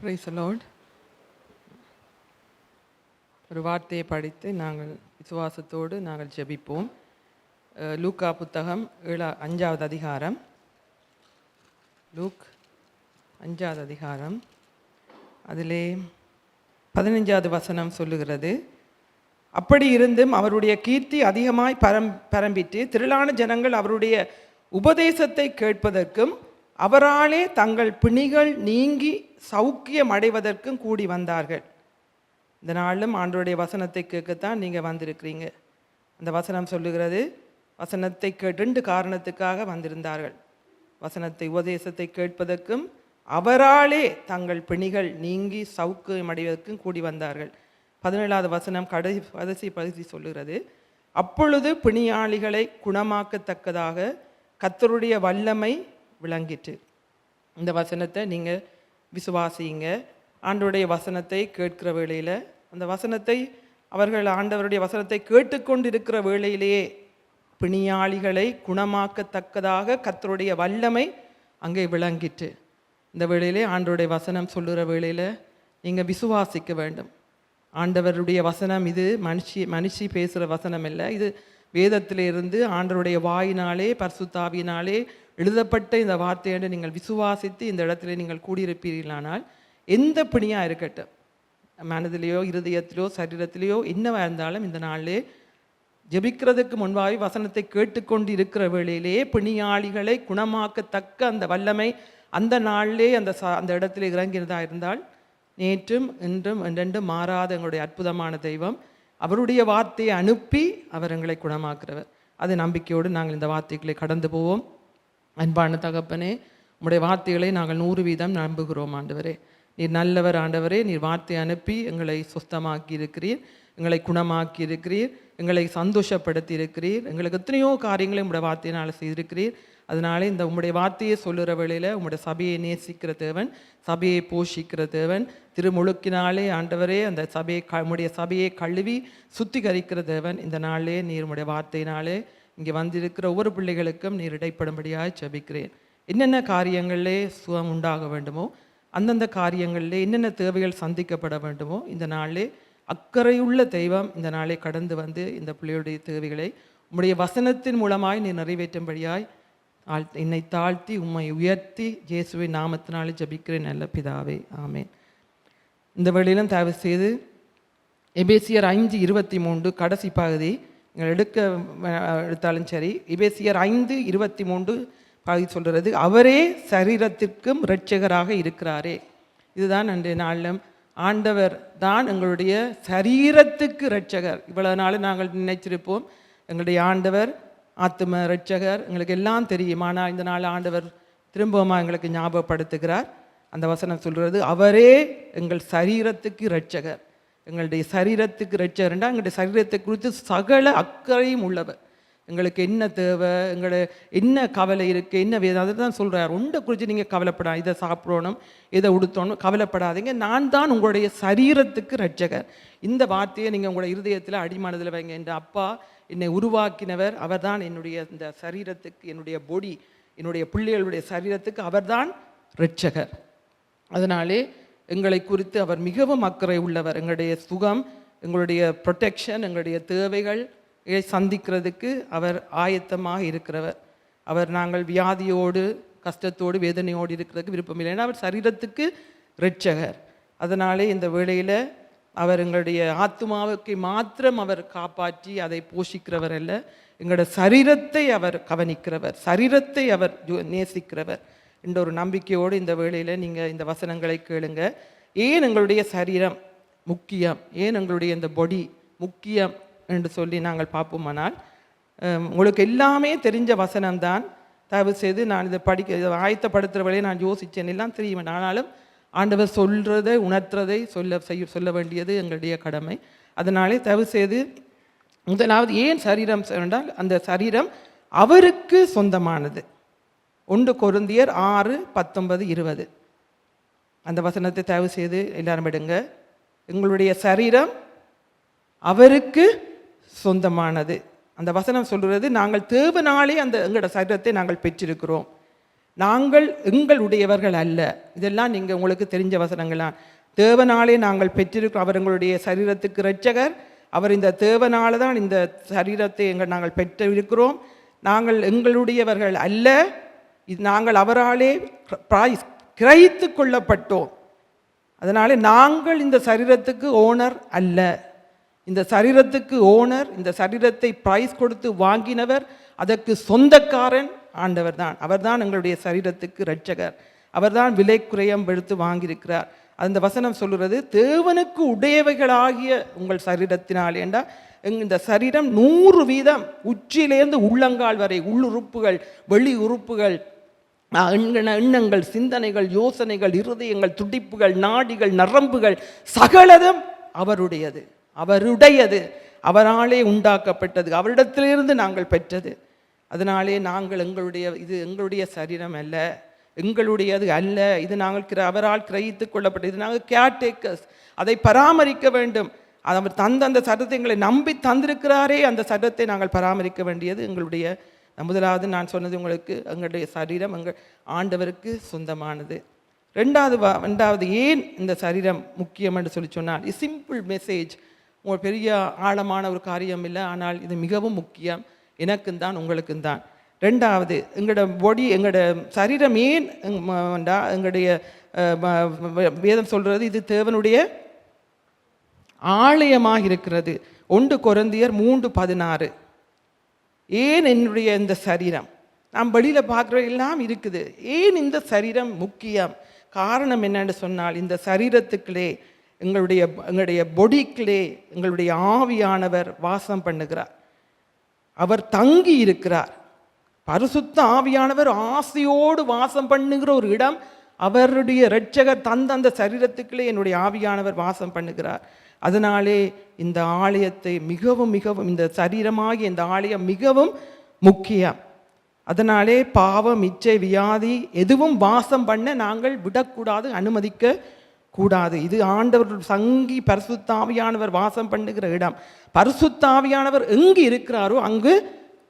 Praise the Lord. ஒரு வார்த்தையை படித்து நாங்கள் விசுவாசத்தோடு நாங்கள் ஜெபிப்போம். லூக்கா புத்தகம் 5வது அதிகாரம். லூக் 5வது அதிகாரம், அதிலே 15வது வசனம் சொல்லுகிறது, அப்படி இருந்தும் அவருடைய கீர்த்தி அதிகமாய் பரம்பிட்டு திரளான ஜனங்கள் அவருடைய உபதேசத்தை கேட்பதற்கும் அவராலே தங்கள் பிணிகள் நீங்கி சௌக்கியம் அடைவதற்கும் கூடி வந்தார்கள். இந்த நாளிலும் ஆண்டவருடைய வசனத்தை கேட்கத்தான் நீங்கள் வந்திருக்கிறீங்க. அந்த வசனம் சொல்லுகிறது, வசனத்தை கேட்டு காரணத்துக்காக வந்திருந்தார்கள். வசனத்தை உபதேசத்தை கேட்பதற்கும் அவராலே தங்கள் பிணிகள் நீங்கி சௌக்கியம் அடைவதற்கும் கூடி வந்தார்கள். 17வது வசனம் கடைசி சொல்லுகிறது, அப்பொழுது பிணியாளிகளை குணமாக்கத்தக்கதாக கர்த்தருடைய வல்லமை விளங்கிற்று. இந்த வசனத்தை நீங்கள் விசுவாசிங்க. ஆண்டவருடைய வசனத்தை கேட்கிற வேளையில், அந்த வசனத்தை அவர்கள் ஆண்டவருடைய வசனத்தை கேட்டுக்கொண்டு இருக்கிற வேளையிலேயே பிணியாளிகளை குணமாக்கத்தக்கதாக கர்த்தருடைய வல்லமை அங்கே விளங்கிற்று. இந்த வேளையிலே ஆண்டவருடைய வசனம் சொல்லுகிற வேளையில் நீங்கள் விசுவாசிக்க வேண்டும். ஆண்டவருடைய வசனம் இது மனுஷி பேசுகிற வசனம் இல்லை. இது வேதத்திலிருந்து ஆண்டவருடைய வாயினாலே பரிசுத்தாவியினாலே எழுதப்பட்ட இந்த வார்த்தையை நீங்கள் விசுவாசித்து இந்த இடத்துல நீங்கள் கூடியிருப்பீர்களானால், எந்த பிணியாக இருக்கட்டும், மனதிலேயோ இருதயத்திலோ சரீரத்திலேயோ என்னவாக இருந்தாலும், இந்த நாளிலே ஜெபிக்கிறதுக்கு முன்பாக வசனத்தை கேட்டுக்கொண்டு இருக்கிற வேளையிலேயே பிணியாளிகளை குணமாக்கத்தக்க அந்த வல்லமை அந்த நாளிலே அந்த இடத்துல இறங்கினதாக இருந்தால், நேற்றும் இன்றும் என்றென்றும் மாறாத எங்களுடைய அற்புதமான தெய்வம் அவருடைய வார்த்தையை அனுப்பி அவர் எங்களை குணமாக்குறவர். அது நம்பிக்கையோடு நாங்கள் இந்த வார்த்தைகளை கடந்து போவோம். அன்பான தகப்பனே, உம்முடைய வார்த்தைகளை நாங்கள் 100% நம்புகிறோம். ஆண்டவரே, நீர் நல்லவர். ஆண்டவரே, நீர் வார்த்தை அனுப்பி எங்களை சுத்தமாக்கி இருக்கிறீர், எங்களை குணமாக்கி இருக்கிறீர், எங்களை சந்தோஷப்படுத்தி இருக்கிறீர். எங்களுக்கு எத்தனையோ காரியங்களை உம்முடைய வார்த்தையினால் செய்திருக்கிறீர். அதனாலே இந்த உம்முடைய வார்த்தையை சொல்லுகிற வேளையில் உம்முடைய சபையை நேசிக்கிற தேவன், சபையை போஷிக்கிற தேவன், திருமுழுக்கினாலே ஆண்டவரே அந்த உம்முடைய சபையை கழுவி சுத்திகரிக்கிற தேவன். இந்த நாளிலே நீர் உம்முடைய வார்த்தையினாலே இங்கே வந்திருக்கிற ஒவ்வொரு பிள்ளைகளுக்கும் நீர் இடைப்படும்படியாக ஜெபிக்கிறேன். என்னென்ன காரியங்களிலே சுகம் உண்டாக வேண்டுமோ, அந்தந்த காரியங்களிலே என்னென்ன தேவைகள் சந்திக்கப்பட வேண்டுமோ, இந்த நாளிலே அக்கறையுள்ள தெய்வம் இந்த நாளை கடந்து வந்து இந்த பிள்ளையுடைய தேவைகளை உம்முடைய வசனத்தின் மூலமாய் நீர் நிறைவேற்றும்படியாய் என்னை தாழ்த்தி உம்மை உயர்த்தி இயேசுவின் நாமத்தினாலே ஜெபிக்கிறேன் நல்ல பிதாவே, ஆமேன். இந்த வேளையிலும் தயவு செய்து எபேசியர் 5:23 கடைசி பகுதி நீங்கள் எடுத்தாலும் சரி, எபேசியர் 5:23 பகுதி சொல்கிறது, அவரே சரீரத்திற்கும் இரட்சகராக இருக்கிறாரே. இதுதான் அன்றைய நாளிலும் ஆண்டவர் தான் எங்களுடைய சரீரத்துக்கு இரட்சகர். இவ்வளவு நாள் நாங்கள் நினைச்சிருப்போம் எங்களுடைய ஆண்டவர் ஆத்தும இரட்சகர், எங்களுக்கு எல்லாம் தெரியும். ஆனால் இந்த நாள் ஆண்டவர் திரும்பமாக எங்களுக்கு ஞாபகப்படுத்துகிறார். அந்த வசனம் சொல்கிறது, அவரே எங்கள் சரீரத்துக்கு இரட்சகர். எங்களுடைய சரீரத்துக்கு இரட்சகர்ண்டா எங்களுடைய சரீரத்தை குறித்து சகல அக்கறையும் உள்ளவர். எங்களுக்கு என்ன தேவை, எங்களை என்ன கவலை இருக்குது, என்ன வேதம், அதை தான் சொல்கிறார். ஒன்றை குறித்து நீங்கள் கவலைப்படாது, இதை சாப்பிடணும், இதை உடுத்தணும், கவலைப்படாதீங்க, நான் தான் உங்களுடைய சரீரத்துக்கு இரட்சகர். இந்த வார்த்தையை நீங்கள் உங்களுடைய இருதயத்தில் அடிமனதில் வைங்க. என் அப்பா என்னை உருவாக்கினவர், அவர் தான் என்னுடைய இந்த சரீரத்துக்கு, என்னுடைய பொடி, என்னுடைய பிள்ளைகளுடைய சரீரத்துக்கு அவர்தான் இரட்சகர். அதனாலே எங்களை குறித்து அவர் மிகவும் அக்கறை உள்ளவர். எங்களுடைய சுகம், எங்களுடைய ப்ரொடெக்ஷன், எங்களுடைய தேவைகள் சந்திக்கிறதுக்கு அவர் ஆயத்தமாக இருக்கிறவர். அவர் நாங்கள் வியாதியோடு கஷ்டத்தோடு வேதனையோடு இருக்கிறதுக்கு விருப்பம் இல்லை. ஏன்னா அவர் சரீரத்துக்கு இரட்சகர். அதனாலே இந்த வேளையில் அவர் எங்களுடைய ஆத்மாவுக்கு மாத்திரம் அவர் காப்பாற்றி அதை போஷிக்கிறவர் அல்ல, எங்களுடைய சரீரத்தை அவர் கவனிக்கிறவர், சரீரத்தை அவர் நேசிக்கிறவர் என்ற ஒரு நம்பிக்கையோடு இந்த வேளையில் நீங்கள் இந்த வசனங்களை கேளுங்க. ஏன் எங்களுடைய சரீரம் முக்கியம், ஏன் எங்களுடைய இந்த பொடி முக்கியம் என்று சொல்லி நாங்கள் பார்ப்போமானால், உங்களுக்கு எல்லாமே தெரிஞ்ச வசனம்தான். தயவு செய்து நான் இதை ஆயத்தப்படுத்துகிற வழியை நான் யோசித்தேன், எல்லாம் தெரியும். ஆனாலும் ஆண்டவர் சொல்கிறதை உணர்த்துறதை சொல்ல வேண்டியது எங்களுடைய கடமை. அதனாலே தயவு செய்து முதலாவது ஏன் சரீரம் என்றால், அந்த சரீரம் அவருக்கு சொந்தமானது. 1 கொரிந்தியர் 6:19-20 அந்த வசனத்தை தயவு செய்து எல்லாரும் எடுங்க. எங்களுடைய சரீரம் அவருக்கு சொந்தமானது. அந்த வசனம் சொல்கிறது, நாங்கள் தேவனாலே அந்த எங்களோட சரீரத்தை நாங்கள் பெற்றிருக்கிறோம். நாங்கள் எங்களுடையவர்கள் அல்ல. இதெல்லாம் நீங்கள் உங்களுக்கு தெரிஞ்ச வசனங்களாம். தேவனாலே நாங்கள் பெற்றிருக்கிறோம். அவர் எங்களுடைய சரீரத்துக்கு இரட்சகர். அவர் இந்த தேவனால தான் இந்த சரீரத்தை நாங்கள் பெற்றிருக்கிறோம். நாங்கள் எங்களுடையவர்கள் அல்ல, இது நாங்கள் அவராலே கிரகித்து கொள்ளப்பட்டோம். அதனாலே நாங்கள் இந்த சரீரத்துக்கு ஓனர் அல்ல. இந்த சரீரத்துக்கு ஓனர், இந்த சரீரத்தை பிரைஸ் கொடுத்து வாங்கினவர், அதற்கு சொந்தக்காரன் ஆண்டவர் தான். அவர் தான் எங்களுடைய சரீரத்துக்கு இரட்சகர். அவர் தான் விலை குறையம் எடுத்து வாங்கியிருக்கிறார். அந்த வசனம் சொல்லுறது, தேவனுக்கு உடையவைகளாகிய உங்கள் சரீரத்தினாலே என்றால் இந்த சரீரம் 100% உச்சியிலேருந்து உள்ளங்கால் வரை உள்ளுறுப்புகள், வெளி உறுப்புகள், எண்ணங்கள், சிந்தனைகள், யோசனைகள், இருதயங்கள், துடிப்புகள், நாடிகள், நரம்புகள் சகலதும் அவருடையது. அவராலே உண்டாக்கப்பட்டது, அவரிடத்திலிருந்து நாங்கள் பெற்றது. அதனாலே நாங்கள் எங்களுடைய சரீரம் அல்ல, எங்களுடையது அல்ல. இது நாங்கள் அவரால் கிரகித்து கொள்ளப்பட்டது. இது நாங்கள் கேர்டேக்கர்ஸ், அதை பராமரிக்க வேண்டும். அவர் தந்த அந்த சட்டத்தை எங்களை நம்பி தந்திருக்கிறாரே, அந்த சட்டத்தை நாங்கள் பராமரிக்க வேண்டியது எங்களுடைய. முதலாவது நான் சொன்னது உங்களுக்கு, எங்களுடைய சரீரம் எங்கள் ஆண்டவருக்கு சொந்தமானது. ரெண்டாவது ஏன் இந்த சரீரம் முக்கியம் என்று சொன்னால், சிம்பிள் மெசேஜ், உங்கள் பெரிய ஆழமான ஒரு காரியம் இல்லை, ஆனால் இது மிகவும் முக்கியம், எனக்கும் தான் உங்களுக்கும் தான். ரெண்டாவது, எங்களோட பாடி, எங்களோட சரீரம் ஏன் எங்களுடைய வேதம் சொல்கிறது, இது தேவனுடைய ஆலயமாக இருக்கிறது. 1 கொரிந்தியர் 3:16. ஏன் என்னுடைய இந்த சரீரம், நாம் வெளியில் பார்க்குற எல்லாம் இருக்குது, ஏன் இந்த சரீரம் முக்கியம்? காரணம் என்னன்னு சொன்னால், இந்த சரீரத்துக்குள்ளே எங்களுடைய பொடிக்குள்ளே எங்களுடைய ஆவியானவர் வாசம் பண்ணுகிறார். அவர் தங்கி இருக்கிறார். பரிசுத்த ஆவியானவர் ஆசையோடு வாசம் பண்ணுகிற ஒரு இடம். அவருடைய இரட்சகர் தந்த அந்த சரீரத்துக்குள்ளே என்னுடைய ஆவியானவர் வாசம் பண்ணுகிறார். அதனாலே இந்த ஆலயத்தை மிகவும் இந்த சரீரமாகிய இந்த ஆலயம் மிகவும் முக்கியம். அதனாலே பாவம், இச்சை, வியாதி எதுவும் வாசம் பண்ண நாங்கள் விடக்கூடாது, அனுமதிக்க கூடாது. இது ஆண்டவர் சங்கி பரிசுத்த ஆவியானவர் வாசம் பண்ணுகிற இடம். பரிசுத்த ஆவியானவர் எங்கு இருக்கிறாரோ அங்கு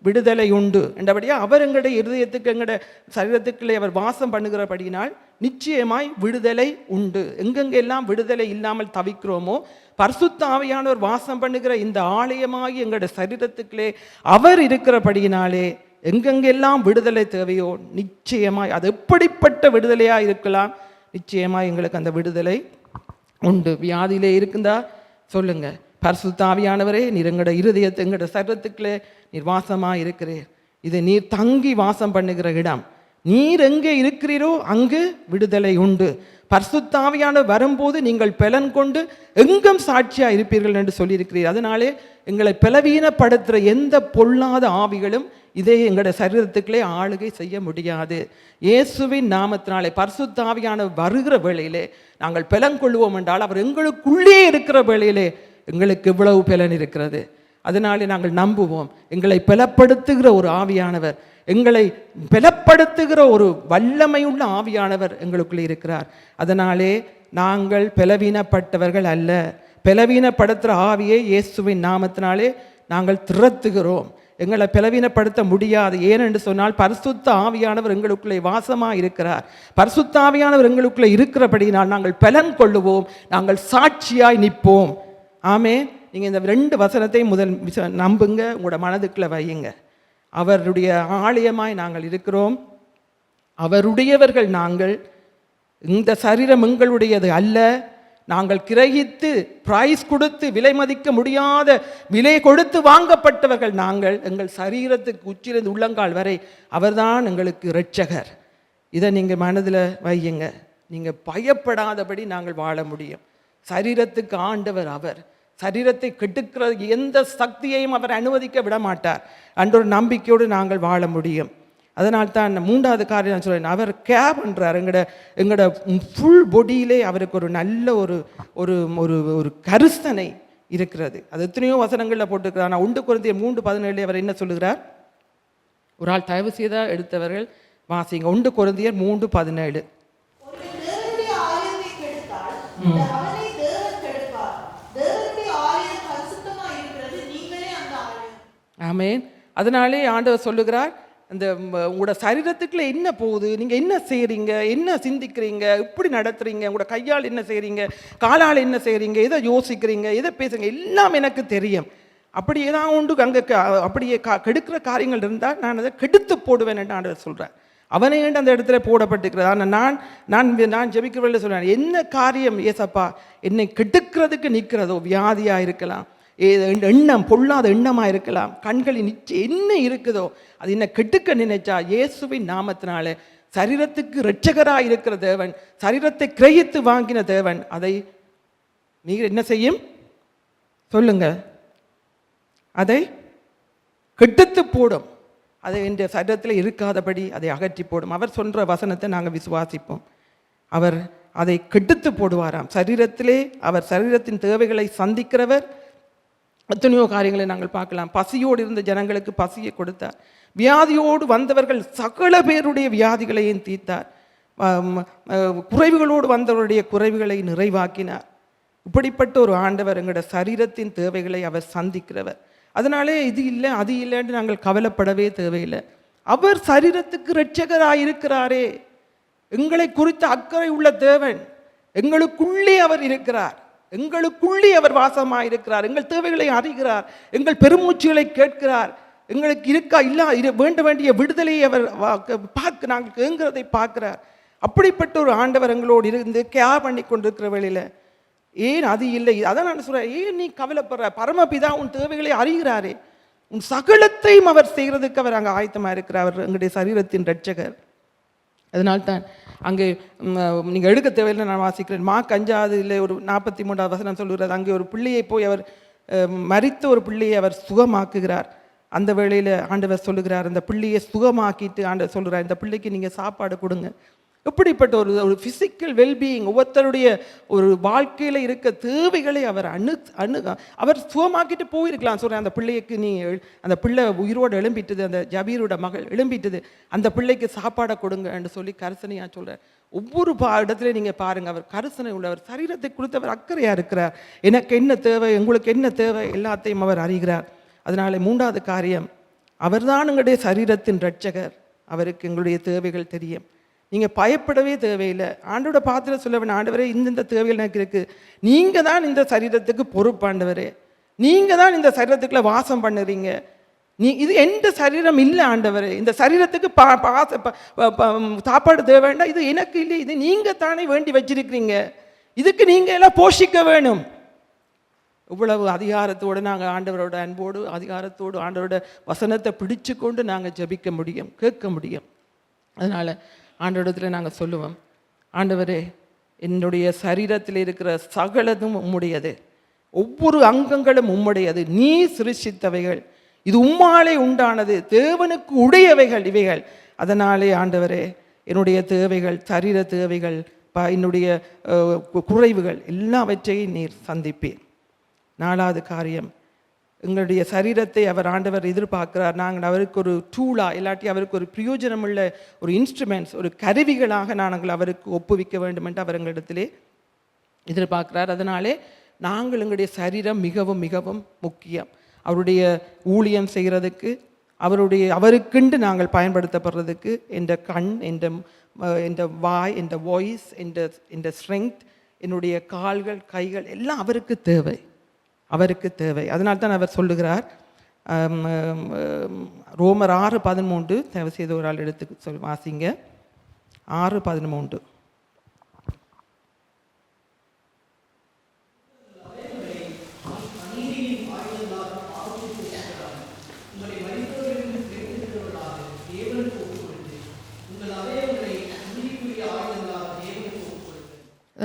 விடுதலை உண்டு என்றபடியா அவர் எங்களுடைய இருதயத்துக்கு, எங்களுடைய சரீரத்துக்குள்ளே அவர் வாசம் பண்ணுகிறபடியினால் நிச்சயமாய் விடுதலை உண்டு. எங்கெங்கெல்லாம் விடுதலை இல்லாமல் தவிக்கிறோமோ, பரிசுத்த ஆவியானவர் வாசம் பண்ணுகிற இந்த ஆலயமாகி எங்களுடைய சரீரத்துக்குள்ளே அவர் இருக்கிறபடியினாலே எங்கெங்கெல்லாம் விடுதலை தேவையோ நிச்சயமாய், அது எப்படிப்பட்ட விடுதலையாக இருக்கலாம், நிச்சயமாய் எங்களுக்கு அந்த விடுதலை உண்டு. வியாதியிலே இருக்குந்தா சொல்லுங்க, பரிசுத்த ஆவியானவரே நீர் எங்களோட இருதயத்தை, எங்களோட சரீரத்துக்குள்ளே நீர் வாசமாக இருக்கிறீர். இது நீர் தங்கி வாசம் பண்ணுகிற இடம். நீர் எங்கே இருக்கிறீரோ அங்கு விடுதலை உண்டு. பரிசுத்த ஆவியானவர் வரும்போது நீங்கள் பலன் கொண்டு எங்கும் சாட்சியாக இருப்பீர்கள் என்று சொல்லியிருக்கிறீர். அதனாலே எங்களை பலவீனப்படுத்துகிற எந்த பொல்லாத ஆவிகளும் இதை எங்களுடைய சரீரத்துக்குள்ளே ஆளுகை செய்ய முடியாது. இயேசுவின் நாமத்தினாலே பரிசுத்த ஆவியானவர் வருகிற வேளையிலே நாங்கள் பலன் கொள்வோம் என்றால், அவர் எங்களுக்குள்ளே இருக்கிற வேளையிலே எங்களுக்கு இவ்வளவு பலன் இருக்கிறது. அதனாலே நாங்கள் நம்புவோம். எங்களை பலப்படுத்துகிற ஒரு ஆவியானவர், எங்களை பலப்படுத்துகிற ஒரு வல்லமையுள்ள ஆவியானவர் எங்களுக்குள்ளே இருக்கிறார். அதனாலே நாங்கள் பலவீனப்பட்டவர்கள் அல்ல. பலவீனப்படுத்துகிற ஆவியை இயேசுவின் நாமத்தினாலே நாங்கள் திரத்துகிறோம். எங்களை பலவீனப்படுத்த முடியாது. ஏனென்று சொன்னால் பரிசுத்த ஆவியானவர் எங்களுக்குள்ளே வாசமாக இருக்கிறார். பரிசுத்த ஆவியானவர் எங்களுக்குள்ளே இருக்கிறபடினால் நாங்கள் பலன் கொள்ளுவோம், நாங்கள் சாட்சியாய் நிற்போம். ஆமே. நீங்கள் இந்த 2 வசனத்தை முதல் நம்புங்க, உங்களோட மனதுக்குள்ளே வையுங்க. அவருடைய ஆலயமாய் நாங்கள் இருக்கிறோம், அவருடையவர்கள் நாங்கள். இந்த சரீரம் எங்களுடையது அல்ல. நாங்கள் கிரகித்து பிரைஸ் கொடுத்து விலை மதிக்க முடியாத விலை கொடுத்து வாங்கப்பட்டவர்கள் நாங்கள். எங்கள் சரீரத்துக்கு உச்சிலிருந்து உள்ளங்கால் வரை அவர்தான் எங்களுக்கு இரட்சகர். இதை நீங்கள் மனதில் வையுங்க. நீங்கள் பயப்படாதபடி நாங்கள் வாழ முடியும். சரீரத்துக்கு ஆண்டவர் அவர். சரீரத்தை கெடுக்கிற எந்த சக்தியையும் அவர் அனுமதிக்க விட மாட்டார் என்ற ஒரு நம்பிக்கையோடு நாங்கள் வாழ முடியும். அதனால்தான் 3வது காரியம் நான் சொல்கிறேன், அவர் கேர் பண்ணுறார். எங்களோட ஃபுல் பொடியிலே அவருக்கு ஒரு நல்ல ஒரு ஒரு ஒரு ஒரு கரிசனை இருக்கிறது. அது எத்தனையோ வசனங்களில் போட்டுருக்கிறார். ஆனால் 1 கொரிந்தியர் 3:17 அவர் என்ன சொல்லுகிறார்? ஒரு ஆள் தயவு செய்தால் எடுத்தவர்கள் வாசிங்க. 1 கொரிந்தியர் 3:17. ஆமேன். அதனாலே ஆண்டவர் சொல்லுகிறார், அந்த உங்களோட சரீரத்துக்குள்ள என்ன போகுது, நீங்கள் என்ன செய்கிறீங்க, என்ன சிந்திக்கிறீங்க, எப்படி நடத்துகிறீங்க, உங்களோட கையால் என்ன செய்கிறீங்க, காலால் என்ன செய்கிறீங்க, எதை யோசிக்கிறீங்க, எதை பேசுங்க, எல்லாம் எனக்கு தெரியும். அப்படி ஏதாவது உண்டு அங்கே அப்படியே கெடுக்கிற காரியங்கள் இருந்தால் நான் அதை கெடுத்து போடுவேன் என்று ஆண்டவர் சொல்கிறேன். அவனை ஏண்டு அந்த இடத்துல போடப்பட்டிருக்கிறது. ஆனால் நான் ஜெபிக்கிறவர்கள் சொல்கிறேன், என்ன காரியம் ஏசப்பா என்னை கெடுக்கிறதுக்கு நிற்கிறதோ, வியாதியாக இருக்கலாம், எண்ணம் பொல்லாத எண்ணமாக இருக்கலாம், கண்களின் என்ன இருக்குதோ அது என்ன கெடுக்க நினைச்சா இயேசுவின் நாமத்தினால சரீரத்துக்கு இரட்சகராக இருக்கிற தேவன், சரீரத்தை கிரகித்து வாங்கின தேவன் அதை நீங்கள் என்ன செய்யும் சொல்லுங்க, அதை கெடுத்து போடும். அதை என்ற சரீரத்தில் இருக்காதபடி அதை அகற்றி போடும். அவர் சொல்கிற வசனத்தை நாங்கள் விசுவாசிப்போம். அவர் அதை கெடுத்து போடுவாராம். சரீரத்திலே அவர் சரீரத்தின் தேவைகளை சந்திக்கிறவர். எத்தனையோ காரியங்களை நாங்கள் பார்க்கலாம். பசியோடு இருந்த ஜனங்களுக்கு பசியை கொடுத்தார். வியாதியோடு வந்தவர்கள் சகல பேருடைய வியாதிகளையும் தீர்த்தார். குறைவுகளோடு வந்தவருடைய குறைவுகளை நிறைவாக்கினார். இப்படிப்பட்ட ஒரு ஆண்டவர் எங்களோட சரீரத்தின் தேவைகளை அவர் சந்திக்கிறவர். அதனாலே இது இல்லை அது இல்லைன்னு நாங்கள் கவலைப்படவே தேவையில்லை. அவர் சரீரத்துக்கு இரட்சகராயிருக்கிறாரே. எங்களை குறித்த அக்கறை உள்ள தேவன் எங்களுக்குள்ளே அவர் இருக்கிறார். எங்களுக்குள்ளே அவர் வாசமாக இருக்கிறார். எங்கள் தேவைகளை அறிகிறார். எங்கள் பெருமூச்சுகளை கேட்கிறார். எங்களுக்கு வேண்ட வேண்டிய விடுதலையை அவர் நாங்கள் கேட்கிறதை பார்க்கிறார். அப்படிப்பட்ட ஒரு ஆண்டவர் எங்களோடு இருந்து கேர் பண்ணி கொண்டிருக்கிற வேளையில் ஏன் அது இல்லை, அதான் நான் சொல்கிறேன், ஏன் நீ கவலைப்படுற? பரமபிதா உன் தேவைகளை அறிகிறாரே. உன் சகலத்தையும் அவர் செய்கிறதுக்கு அவர் அங்கே ஆயத்தமாக இருக்கிறார். அவர் எங்களுடைய சரீரத்தின் இரட்சகர். அதனால்தான் அங்கே நீங்கள் எடுக்க தேவையில்லை. நான் வாசிக்கிறேன். மார்க் 5 ஒரு 43 வசனம் சொல்லுகிறது. அங்கே ஒரு பிள்ளையை போய் அவர் மரித்த ஒரு பிள்ளையை அவர் சுகமாக்குகிறார். அந்த வேளையில் ஆண்டவர் சொல்லுகிறார், அந்த பிள்ளையை சுகமாக்கிட்டு ஆண்டவர் சொல்கிறார், இந்த பிள்ளைக்கு நீங்கள் சாப்பாடு கொடுங்க. எப்படிப்பட்ட ஒரு ஃபிசிக்கல் வெல்பீயிங், ஒவ்வொருத்தருடைய ஒரு வாழ்க்கையில் இருக்க தேவைகளை அவர் அவர் சுகமாக்கிட்டு போயிருக்கலாம். சொல்கிறேன், அந்த பிள்ளைக்கு அந்த பிள்ளை உயிரோடு எழும்பிட்டது, அந்த ஜபீரோட மகள் எழும்பிட்டது, அந்த பிள்ளைக்கு சாப்பாடை கொடுங்க என்று சொல்லி கரிசனையாக சொல்கிறார். ஒவ்வொரு இடத்துல நீங்கள் பாருங்கள், அவர் கரிசனை உள்ளவர், சரீரத்தை கொடுத்தவர் அக்கறையாக இருக்கிறார். எனக்கு என்ன தேவை, உங்களுக்கு என்ன தேவை, எல்லாத்தையும் அவர் அறிகிறார். அதனால 3வது காரியம், அவர்தான் எங்களுடைய சரீரத்தின் இரட்சகர். அவருக்கு எங்களுடைய தேவைகள் தெரியும். நீங்கள் பயப்படவே தேவையில்லை. ஆண்டோட பாத்திர சொல்ல வேணும், ஆண்டவரே இந்த தேவைகள் எனக்கு இருக்குது, நீங்கள் தான் இந்த சரீரத்துக்கு பொறுப்பாண்டவரே, நீங்கள் தான் இந்த சரீரத்துக்குள்ள வாசம் பண்ணுறீங்க. இது எந்த சரீரம் இல்லை ஆண்டவரே, இந்த சரீரத்துக்கு சாப்பாடு தேவை வேண்டாம், இது எனக்கு இல்லை, இது நீங்கள் தானே வேண்டி வச்சிருக்கிறீங்க, இதுக்கு நீங்கள் எல்லாம் போஷிக்க வேணும். இவ்வளவு அதிகாரத்தோடு நாங்கள் ஆண்டவரோட அன்போடு அதிகாரத்தோடு ஆண்டவரோட வசனத்தை பிடிச்சு கொண்டு நாங்கள் ஜபிக்க முடியும், கேட்க முடியும். அதனால் ஆண்டவரிடத்தில் நாங்கள் சொல்லுவோம், ஆண்டவரே என்னுடைய சரீரத்தில் இருக்கிற சகலதும் உம்முடையது, ஒவ்வொரு அங்கங்களும் உம்முடையது, நீ சிருஷ்டித்தவைகள், இது உம்மாலே உண்டானது, தேவனுக்கு உடையவைகள் இவைகள். அதனாலே ஆண்டவரே என்னுடைய தேவைகள், சரீர தேவைகள், என்னுடைய குறைவுகள் எல்லாவற்றையும் நீர் சந்திப்பேன். 4வது காரியம், எங்களுடைய சரீரத்தை அவர் ஆண்டவர் எதிர்பார்க்கிறார். நாங்கள் அவருக்கு ஒரு டூலாக இல்லாட்டி அவருக்கு ஒரு பிரயோஜனமுள்ள ஒரு இன்ஸ்ட்ருமெண்ட்ஸ், ஒரு கருவிகளாக நாங்கள் அவருக்கு ஒப்புவிக்க வேண்டும் என்று அவர் எங்களிடத்திலே எதிர்பார்க்கிறார். அதனாலே நாங்கள் எங்களுடைய சரீரம் மிகவும் மிகவும் முக்கியம். அவருடைய ஊழியம் செய்கிறதுக்கு, அவருக்கென்று நாங்கள் பயன்படுத்தப்படுறதுக்கு என்ற கண், என்ற வாய், என்ற வாய்ஸ், என்ற ஸ்ட்ரெங்க், என்னுடைய கால்கள் கைகள் எல்லாம் அவருக்கு தேவை, அவருக்கு தேவை. அதனால்தான் அவர் சொல்லுகிறார், ரோமர் 6:13 தயவு செய்து ஒரு ஆள் எடுத்து வாசிங்க. 6:13.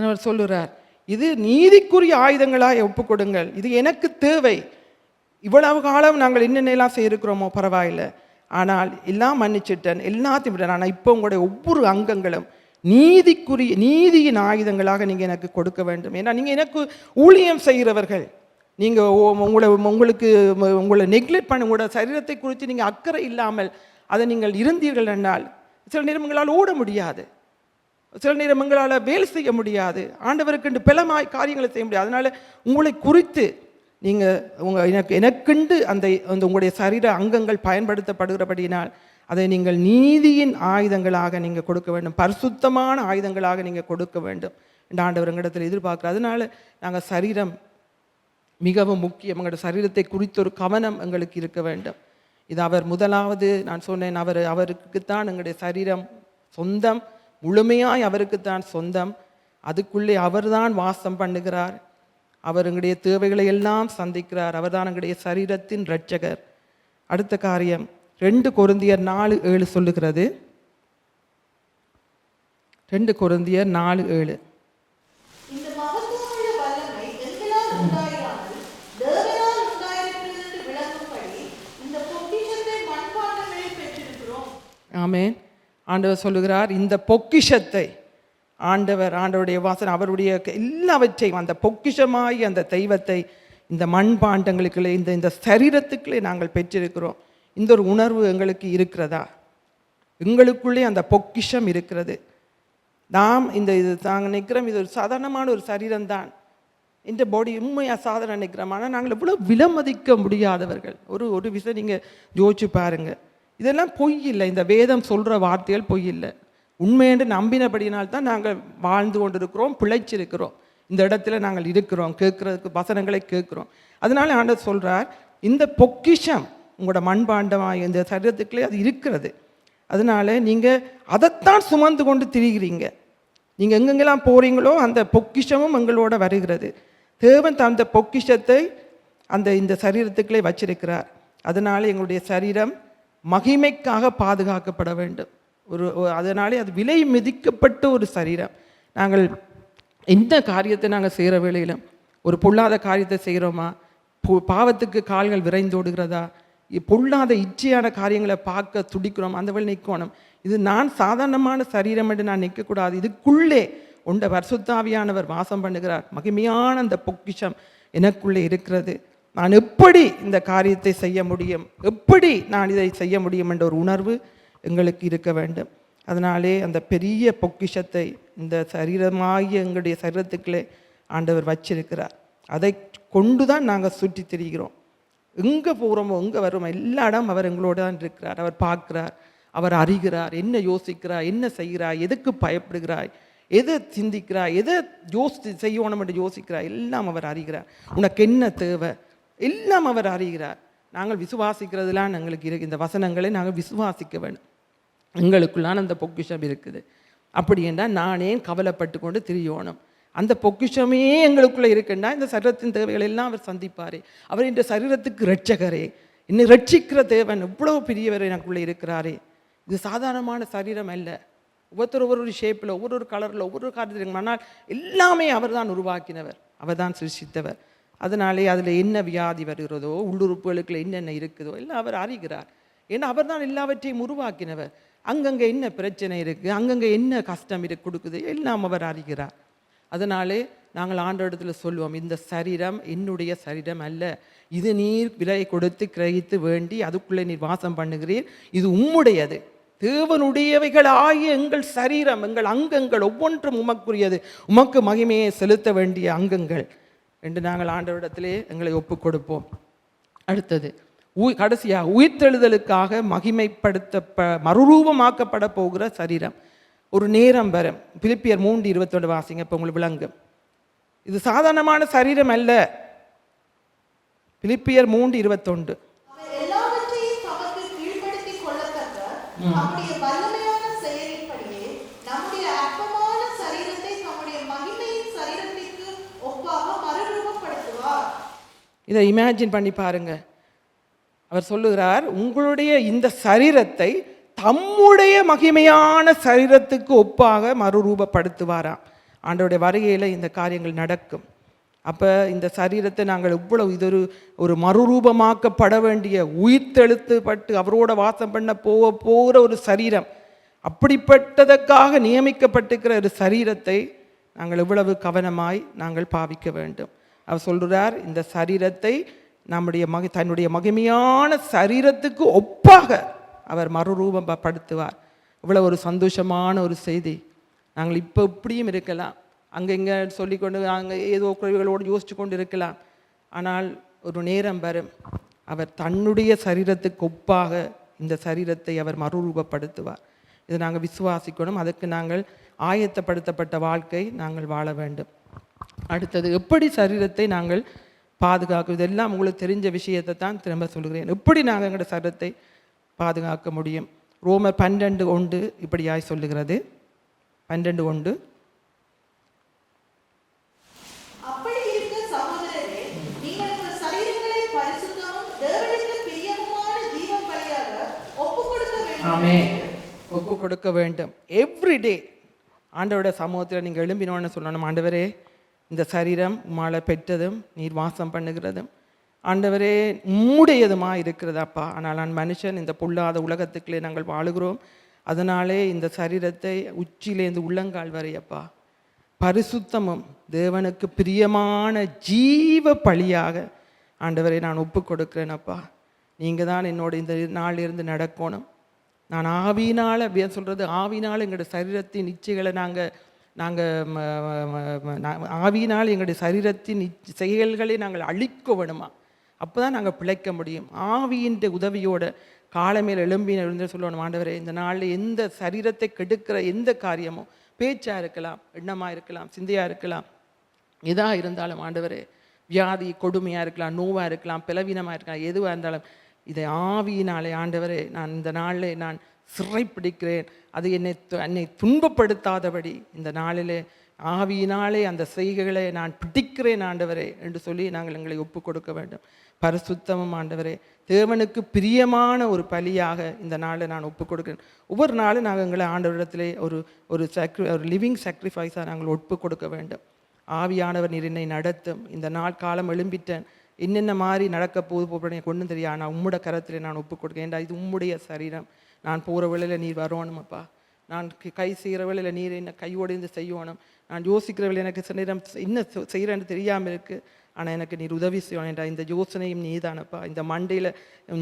அவர் சொல்லுறார், இது நீதிக்குரிய ஆயுதங்களாக ஒப்புக்கொடுங்கள், இது எனக்கு தேவை. இவ்வளவு காலம் நாங்கள் என்னென்னலாம் செய்திருக்கிறோமோ பரவாயில்லை, ஆனால் எல்லாம் மன்னிச்சிட்டேன், எல்லாத்தையும் விட்டேன். ஆனால் இப்போ உங்களுடைய ஒவ்வொரு அங்கங்களும் நீதியின் ஆயுதங்களாக நீங்கள் எனக்கு கொடுக்க வேண்டும். ஏன்னா நீங்கள் எனக்கு ஊழியம் செய்கிறவர்கள், நீங்கள் உங்களை நெக்லெக்ட் பண்ண, உங்களோட சரீரத்தை குறித்து நீங்கள் அக்கறை இல்லாமல் அதை நீங்கள் இருந்தீர்கள் என்றால் சில நேரம் உங்களால் ஓட முடியாது, சில நேரம் எங்களால் வேலை செய்ய முடியாது, ஆண்டவருக்கென்று பலமாய் காரியங்களை செய்ய முடியாது. அதனால் உங்களை குறித்து நீங்கள் எனக்கென்று அந்த உங்களுடைய சரீர அங்கங்கள் பயன்படுத்தப்படுகிறபடினால் அதை நீங்கள் நீதியின் ஆயுதங்களாக நீங்கள் கொடுக்க வேண்டும், பரிசுத்தமான ஆயுதங்களாக நீங்கள் கொடுக்க வேண்டும் என்று ஆண்டவர் எங்களிடத்தில் எதிர்பார்க்குறார். அதனால நாங்கள் சரீரம் மிகவும் முக்கியம். எங்களோட சரீரத்தை குறித்த ஒரு கவனம் எங்களுக்கு இருக்க வேண்டும். இது அவர் முதலாவது நான் சொன்னேன், அவருக்குத்தான் எங்களுடைய சரீரம் சொந்தம், முழுமையாய் அவருக்குத்தான் சொந்தம். அதுக்குள்ளே அவர்தான் வாசம் பண்ணுகிறார், அவர் எங்களுடைய தேவைகளை எல்லாம் சந்திக்கிறார், அவர்தான் எங்களுடைய சரீரத்தின் இரட்சகர். அடுத்த காரியம் 2 கொரிந்தியர் 4:7 சொல்லுகிறது. 2 கொரிந்தியர் 4:7 ஆமென். ஆண்டவர் சொல்லுகிறார், இந்த பொக்கிஷத்தை ஆண்டவருடைய வாசனை, அவருடைய எல்லாவற்றையும், அந்த பொக்கிஷமாகி அந்த தெய்வத்தை இந்த மண்பாண்டங்களுக்குள்ளே, இந்த சரீரத்துக்குள்ளே நாங்கள் பெற்றிருக்கிறோம். இந்த ஒரு உணர்வு எங்களுக்கு இருக்கிறதா? எங்களுக்குள்ளே அந்த பொக்கிஷம் இருக்கிறது. நாம் இது நாங்கள் நிற்கிறோம், இது ஒரு சாதாரணமான ஒரு சரீரம்தான், இந்த பாடி உண்மையாக சாதாரண நிற்கிறோம். ஆனால் நாங்கள் எவ்வளோ விலமதிக்க முடியாதவர்கள். ஒரு விஷயம் நீங்கள் யோசிச்சு பாருங்கள். இதெல்லாம் பொய் இல்லை, இந்த வேதம் சொல்கிற வார்த்தைகள் பொய் இல்லை, உண்மையென்று நம்பினபடியினால்தான் நாங்கள் வாழ்ந்து கொண்டிருக்கிறோம், பிழைச்சிருக்கிறோம், இந்த இடத்துல நாங்கள் இருக்கிறோம், கேட்குறதுக்கு வசனங்களை கேட்குறோம். அதனால ஆண்டவர் சொல்கிறார், இந்த பொக்கிஷம் உங்களோட மண்பாண்டமாக இந்த சரீரத்துக்குள்ளே அது இருக்கிறது. அதனால நீங்கள் அதைத்தான் சுமந்து கொண்டு திரிகிறீங்க. நீங்கள் எங்கெங்கெல்லாம் போகிறீங்களோ அந்த பொக்கிஷமும் எங்களோட வருகிறது. தேவன் அந்த பொக்கிஷத்தை இந்த சரீரத்துக்குள்ளே வச்சிருக்கிறார். அதனால எங்களுடைய சரீரம் மகிமைக்காக பாதுகாக்கப்பட வேண்டும். அதனாலே அது விலை மிதிக்கப்பட்ட ஒரு சரீரம். நாங்கள் எந்த காரியத்தை நாங்கள் செய்கிற வேளையிலும் ஒரு பொல்லாத காரியத்தை செய்கிறோமா, பாவத்துக்கு கால்கள் விரைந்தோடுகிறதா, பொல்லாத இச்சையான காரியங்களை பார்க்க துடிக்கிறோம், அந்த வேலை நிற்கணும். இது நான் சாதாரணமான சரீரம் என்று நான் நிற்கக்கூடாது. இதுக்குள்ளே உண்ட பரிசுத்தாவியானவர் வாசம் பண்ணுகிறார். மகிமையான அந்த பொக்கிஷம் எனக்குள்ளே இருக்கிறது. நான் எப்படி இந்த காரியத்தை செய்ய முடியும், எப்படி நான் இதை செய்ய முடியும் என்ற ஒரு உணர்வு எங்களுக்கு இருக்க வேண்டும். அதனாலே அந்த பெரிய பொக்கிஷத்தை இந்த சரீரமாகிய எங்களுடைய சரீரத்துக்களே ஆண்டவர் வச்சிருக்கிறார். அதை கொண்டு தான் நாங்கள் சுற்றி திரிகிறோம். எங்கே போகிறோமோ எங்கே வரோமோ எல்லா இடம் அவர் எங்களோட தான் இருக்கிறார். அவர் பார்க்கிறார், அவர் அறிகிறார், என்ன யோசிக்கிறாய், என்ன செய்கிறாய், எதுக்கு பயப்படுகிறாய், எதை சிந்திக்கிறாய், எதை செய்யணும் என்று யோசிக்கிறாய், எல்லாம் அவர் அறிகிறார். உனக்கு என்ன தேவை எல்லாம் அவர் அறிகிறார். நாங்கள் விசுவாசிக்கிறதுலாம் எங்களுக்கு இருக்கு. இந்த வசனங்களை நாங்கள் விசுவாசிக்க வேண்டும். எங்களுக்குள்ளான அந்த பொக்கிஷம் இருக்குது. அப்படி என்றால் நானே கவலைப்பட்டு கொண்டு திரியணும். அந்த பொக்கிஷமே எங்களுக்குள்ளே இருக்குன்னா இந்த சரீரத்தின் தேவைகள் எல்லாம் அவர் சந்திப்பாரே. அவர் இந்த சரீரத்துக்கு இரட்சகரே, இன்னும் ரட்சிக்கிற தேவன் எவ்வளவு பெரியவர் எனக்குள்ளே இருக்கிறாரே. இது சாதாரணமான சரீரம் அல்ல. ஒவ்வொரு ஷேப்பில், ஒவ்வொரு கலரில், ஒவ்வொரு காரியத்தில், ஆனால் எல்லாமே அவர் தான் உருவாக்கினவர், அவர் தான் சிருஷ்டித்தவர். அதனாலே அதில் என்ன வியாதி வருகிறதோ, உள்ளுறுப்புகளுக்குள்ள என்னென்ன இருக்குதோ எல்லாம் அவர் அறிகிறார். ஏன்னா அவர் தான் எல்லாவற்றையும் உருவாக்கினவர். அங்கங்கே என்ன பிரச்சனை இருக்குது, அங்கங்கே என்ன கஷ்டம் கொடுக்குது எல்லாம் அவர் அறிகிறார். அதனாலே நாங்கள் ஆண்டவரிடத்தில் சொல்லுவோம், இந்த சரீரம் என்னுடைய சரீரம் அல்ல, இது நீர் விலை கொடுத்து கிரகித்து வேண்டி அதுக்குள்ளே நீர் வாசம் பண்ணுகிறீர், இது உம்முடையது, தேவனுடையவைகள் ஆகிய எங்கள் சரீரம், எங்கள் அங்கங்கள் ஒவ்வொன்றும் உமக்குரியது, உமக்கு மகிமையை செலுத்த வேண்டிய அங்கங்கள் என்று நாங்கள் ஆண்டவரிடத்திலே எங்களை ஒப்பு கொடுப்போம். அடுத்தது கடைசியாக உயிர்த்தெழுதலுக்காக மறுரூபமாக்கப்பட போகிற சரீரம். ஒரு நேரம் வரும். பிலிப்பியர் 3:21 வாசிங்க, இப்போ உங்களுக்கு விளங்கும். இது சாதாரணமான சரீரம் அல்ல. பிலிப்பியர் 3:21 இதை இமேஜின் பண்ணி பாருங்க. அவர் சொல்லுகிறார், உங்களுடைய இந்த சரீரத்தை தம்முடைய மகிமையான சரீரத்துக்கு ஒப்பாக மறுரூபப்படுத்துவாராம். ஆண்டவருடைய வருகையில் இந்த காரியங்கள் நடக்கும். அப்போ இந்த சரீரத்தை நாங்கள் இவ்வளவு இது ஒரு மறுரூபமாக்கப்பட வேண்டிய, உயிர்த்தெழுத்துப்பட்டு அவரோட வாசம் பண்ண போகிற ஒரு சரீரம், அப்படிப்பட்டதற்காக நியமிக்கப்பட்டிருக்கிற ஒரு சரீரத்தை நாங்கள் இவ்வளவு கவனமாய் நாங்கள் பாவிக்க வேண்டும். அவர் சொல்கிறார், இந்த சரீரத்தை தன்னுடைய மகிமையான சரீரத்துக்கு ஒப்பாக அவர் மறுரூபப்படுத்துவார். இவ்வளோ ஒரு சந்தோஷமான ஒரு செய்தி. நாங்கள் இப்போ இப்படியும் இருக்கலாம், அங்கங்கே சொல்லிக்கொண்டு அங்கே ஏதோ குறைவுகளோடு யோசித்து கொண்டு இருக்கலாம். ஆனால் ஒரு நேரம் வரும், அவர் தன்னுடைய சரீரத்துக்கு ஒப்பாக இந்த சரீரத்தை அவர் மறுரூபப்படுத்துவார். இதை நாங்கள் விசுவாசிக்கணும். அதுக்கு நாங்கள் ஆயத்தப்படுத்தப்பட்ட வாழ்க்கை நாங்கள் வாழ வேண்டும். அடுத்தது, எப்படி சரீரத்தை நாங்கள் பாதுகாக்கும்? இதெல்லாம் உங்களுக்கு தெரிஞ்ச விஷயத்தை தான் திரும்ப சொல்கிறேன். எப்படி நாங்கள் எங்களோட சரீரத்தை பாதுகாக்க முடியும்? ரோமர் 12:1 இப்படியாய் சொல்லுகிறது. 12:1, ஒப்பு கொடுக்க வேண்டும். எவ்ரிடே ஆண்டவரோட சமூகத்தில் நீங்கள் எழும்பினோன்னு சொல்லணும், ஆண்டவரே இந்த சரீரம் உம்மால பெற்றதும் நீர் வாசம் பண்ணுகிறதும் ஆண்டவரே உம்முடையதுமாக இருக்கிறதாப்பா. ஆனால் நான் மனுஷன், இந்த பொல்லாத உலகத்துக்குள்ளே நாங்கள் வாழுகிறோம். அதனாலே இந்த சரீரத்தை உச்சியிலேருந்து உள்ளங்கால் வரையப்பா பரிசுத்தமும் தேவனுக்கு பிரியமான ஜீவ பலியாக ஆண்டவரை நான் ஒப்பு கொடுக்குறேனப்பா. நீங்கள் தான் என்னோட இந்த நாளிலிருந்து நடக்கணும். நான் ஆவியினால் சொல்கிறது, ஆவியினால் எங்களுடைய சரீரத்தின் இச்சைகளை ஆவியினால் எங்களுடைய சரீரத்தின் செயல்களை நாங்கள் அழிக்க வேணுமா? அப்போ தான் நாங்கள் பிழைக்க முடியும். ஆவியின் உதவியோட காலமேல் எழுந்து சொல்லணும், ஆண்டவரே இந்த நாளில் எந்த சரீரத்தை கெடுக்கிற எந்த காரியமோ, பேச்சாக இருக்கலாம், எண்ணமாக இருக்கலாம், சிந்தையாக இருக்கலாம், எதாக இருந்தாலும் ஆண்டவரே, வியாதி கொடுமையாக இருக்கலாம், நோவாக இருக்கலாம், பிளவீனமாக இருக்கலாம், எதுவாக இருந்தாலும் இதை ஆவியினாலே ஆண்டவரே நான் இந்த நாளில் நான் சிறைப்பிடிக்கிறேன். அது என்னை துன்பப்படுத்தாதபடி இந்த நாளிலே ஆவியினாலே அந்த செய்கைகளை நான் பிடிக்கிறேன் ஆண்டவரே என்று சொல்லி நாங்கள் எங்களை ஒப்பு கொடுக்க வேண்டும். பரிசுத்தமும் ஆண்டவரே தேவனுக்கு பிரியமான ஒரு பலியாக இந்த நாளில் நான் ஒப்பு கொடுக்கிறேன். ஒவ்வொரு நாளும் நாங்கள் எங்களை ஆண்டவரிடத்திலே ஒரு லிவிங் சாக்ரிஃபைஸாக நாங்கள் ஒப்பு கொடுக்க வேண்டும். ஆவியானவர் நீர் என்னை நடத்தும். இந்த நாள் காலம் எழும்பிட்டேன், என்னென்ன மாதிரி நடக்க போது கொண்டு தெரியா, நான் உம்முடைய கரத்தில் நான் ஒப்பு கொடுக்கேன். ஏண்டா இது உம்முடைய சரீரம். நான் போகிற வேளையில் நீர் வரணுமப்பா. நான் கை செய்கிற வேளையில் நீர் என்ன கையோடு செய்யணும். நான் யோசிக்கிற வேலை எனக்கு சில நேரம் என்ன செய்கிறேன்னு தெரியாமல் இருக்குது. ஆனால் எனக்கு நீர் உதவி செய்யணும். ஏண்டா இந்த யோசனையும் நீ தானப்பா. இந்த மண்டையில்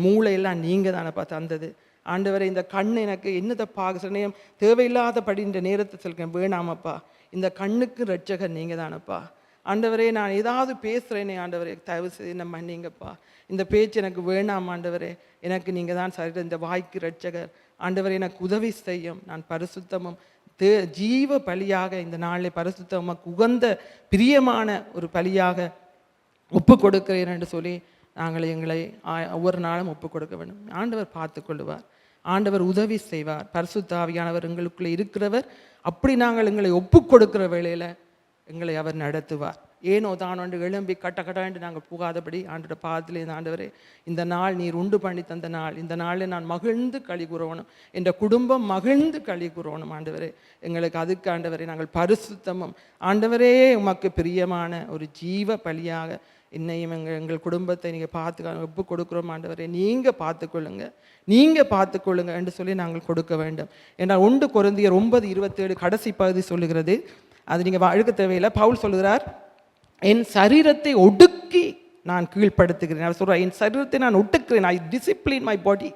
மூளையெல்லாம் நீங்கள் தானப்பா தந்தது. ஆண்டவரை இந்த கண் எனக்கு என்னதை பார்க்க சில நேரம் தேவையில்லாதபடி இந்த நேரத்தை சொல்கிறேன், வேணாமப்பா. இந்த கண்ணுக்கு ரட்சகர் நீங்கள் தானப்பா. ஆண்டவரே நான் ஏதாவது பேசுகிறேனே ஆண்டவரே, தயவு செய்து என்ன மன்னிங்கப்பா. இந்த பேச்சு எனக்கு வேணாம் ஆண்டவரே. எனக்கு நீங்கள் தான் சரி, இந்த வாய்க்கு ரட்சகர் ஆண்டவரே, எனக்கு உதவி செய்யும். நான் பரிசுத்தமும் ஜீவ பலியாக இந்த நாளில் பரிசுத்தமாக உகந்த பிரியமான ஒரு பலியாக ஒப்பு கொடுக்கிறேன் என்று சொல்லி நாங்கள் எங்களை ஒவ்வொரு நாளும் ஒப்பு கொடுக்க வேண்டும். ஆண்டவர் பார்த்து கொள்ளுவார், ஆண்டவர் உதவி செய்வார். பரிசுத்த ஆவியானவர் எங்களுக்குள்ளே இருக்கிறவர். அப்படி நாங்கள் எங்களை ஒப்பு கொடுக்கிற வேளையில் எங்களை அவர் நடத்துவார். ஏனோ தானோண்டு எழும்பி கட்ட நாங்கள் போகாதபடி ஆண்டோட பாதத்தில் இந்த ஆண்டவரே இந்த நாள் நீர் உண்டு பண்ணி தந்த நாள், இந்த நாளில் நான் மகிழ்ந்து களி கூறணும், என்ற குடும்பம் மகிழ்ந்து களி கூறணும் ஆண்டவரே. எங்களுக்கு அதுக்கு ஆண்டவரே நாங்கள் பரிசுத்தமும் ஆண்டவரே உமக்கு பிரியமான ஒரு ஜீவ பலியாக என்னையும் எங்கள் குடும்பத்தை நீங்கள் பார்த்து ஒப்பு கொடுக்குறோம் ஆண்டவரே. நீங்கள் பார்த்துக்கொள்ளுங்க என்று சொல்லி நாங்கள் கொடுக்க வேண்டும். ஏன்னா 1 கொரிந்தியர் 9:27 கடைசி பகுதி சொல்லுகிறது. அது நீங்கள் அழுக்க தேவையில்லை. பவுல் சொல்லுகிறார், என் சரீரத்தை ஒடுக்கி நான் கீழ்ப்படுத்துகிறேன். அவர் சொல்கிறார், என் சரீரத்தை நான் ஒடுக்கிறேன், ஐ டிசிப்ளின் மை பாடி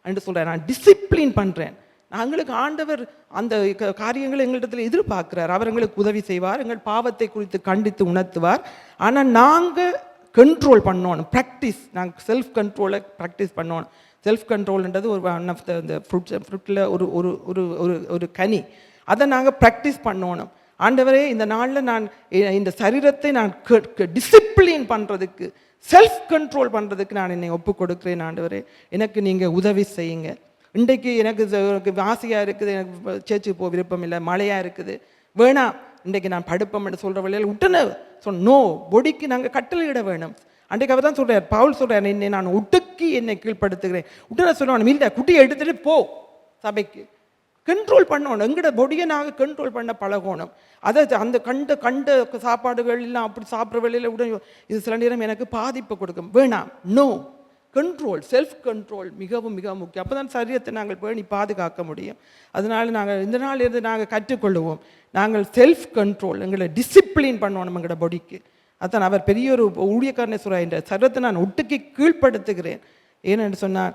என்று சொல்கிறேன். நான் டிசிப்ளின் பண்ணுறேன். எங்களுக்கு ஆண்டவர் அந்த காரியங்களை எங்களிடத்தில் எதிர்பார்க்கிறார். அவர் எங்களுக்கு உதவி செய்வார், எங்கள் பாவத்தை குறித்து கண்டித்து உணர்த்துவார். ஆனால் நாங்கள் கண்ட்ரோல் பண்ணணும், ப்ராக்டிஸ். நாங்கள் செல்ஃப் கண்ட்ரோலை ப்ராக்டிஸ் பண்ணணும். செல்ஃப் கண்ட்ரோல்ன்றது ஒரு ஒன் ஆஃப் த ஃப்ரூட்டில் ஒரு கனி. அதை நாங்கள் ப்ராக்டிஸ் பண்ணணும். ஆண்டவரே இந்த நாளில் நான் இந்த சரீரத்தை நான் டிசிப்ளின் பண்ணுறதுக்கு, செல்ஃப் கண்ட்ரோல் பண்ணுறதுக்கு நான் என்னை ஒப்பு கொடுக்குறேன் ஆண்டவரே. எனக்கு நீங்கள் உதவி செய்யுங்க. இன்றைக்கு எனக்கு ஆசையாக இருக்குது, எனக்கு சேர்ச்சுக்கு போக விருப்பம் இல்லை, மழையாக இருக்குது, வேணாம் இன்றைக்கு நான் படுப்போம்னு சொல்கிற வழியில் உடனே நோ, பொடிக்கு நாங்கள் கட்டளையிட வேணும். அன்றைக்கு அவர் தான் சொல்கிறார், பவுல் சொல்கிறார், என்னை நான் ஒட்டுக்கி என்னை கீழ்ப்படுத்துகிறேன். உடனே சொல்லுவான், இல்லை குட்டியை எடுத்துகிட்டு போ சபைக்கு. கண்ட்ரோல் பண்ணணும், எங்களோட பொடியை நாங்கள் கண்ட்ரோல் பண்ண பழகணும். அதை அந்த கண்ட சாப்பாடுகள் எல்லாம் அப்படி சாப்பிட்ற வேலையில் உடனே இது சில நேரம் எனக்கு பாதிப்பை கொடுக்கும். வேணாம், நோ, கண்ட்ரோல், செல்ஃப் கண்ட்ரோல் மிகவும் மிக முக்கியம். அப்போ தான் சரீரத்தை நாங்கள் பேணி பாதுகாக்க முடியும். அதனால் நாங்கள் இந்த நாளிலிருந்து நாங்கள் கற்றுக்கொள்ளுவோம், நாங்கள் செல்ஃப் கண்ட்ரோல், எங்களை டிசிப்ளின் பண்ணணும் எங்களோட பொடிக்கு. அதான் அவர் பெரிய ஒரு ஊழியக்காரனை சொல்கிறார், இந்த சரீரத்தை நான் ஒட்டுக்கி கீழ்ப்படுத்துகிறேன். ஏன்னு சொன்னால்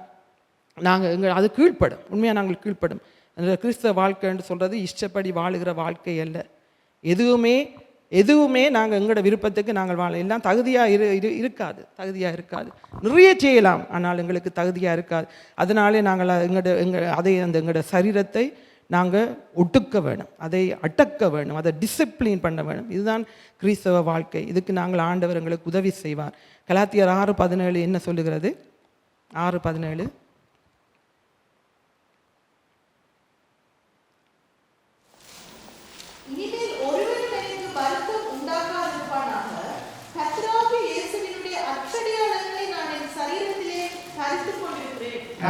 நாங்கள் அது கீழ்ப்படும், உண்மையாக நாங்கள் கீழ்ப்படும். அந்த கிறிஸ்தவ வாழ்க்கைன்னு சொல்கிறது இஷ்டப்படி வாழுகிற வாழ்க்கை அல்ல. எதுவுமே எதுவுமே நாங்கள் எங்களோட விருப்பத்துக்கு நாங்கள் வாழ எல்லாம் தகுதியாக இருக்காது, தகுதியாக இருக்காது. நிறைய செய்யலாம், ஆனால் எங்களுக்கு தகுதியாக இருக்காது. அதனாலே நாங்கள் எங்களோட சரீரத்தை நாங்கள் ஒட்டுக்க வேணும், அதை அடக்க வேணும், அதை டிசிப்ளின் பண்ண வேணும். இதுதான் கிறிஸ்தவ வாழ்க்கை. இதுக்கு நாங்கள் ஆண்டவர் எங்களுக்கு உதவி செய்வார். கலாத்தியர் 6:17 என்ன சொல்லுகிறது? 6:17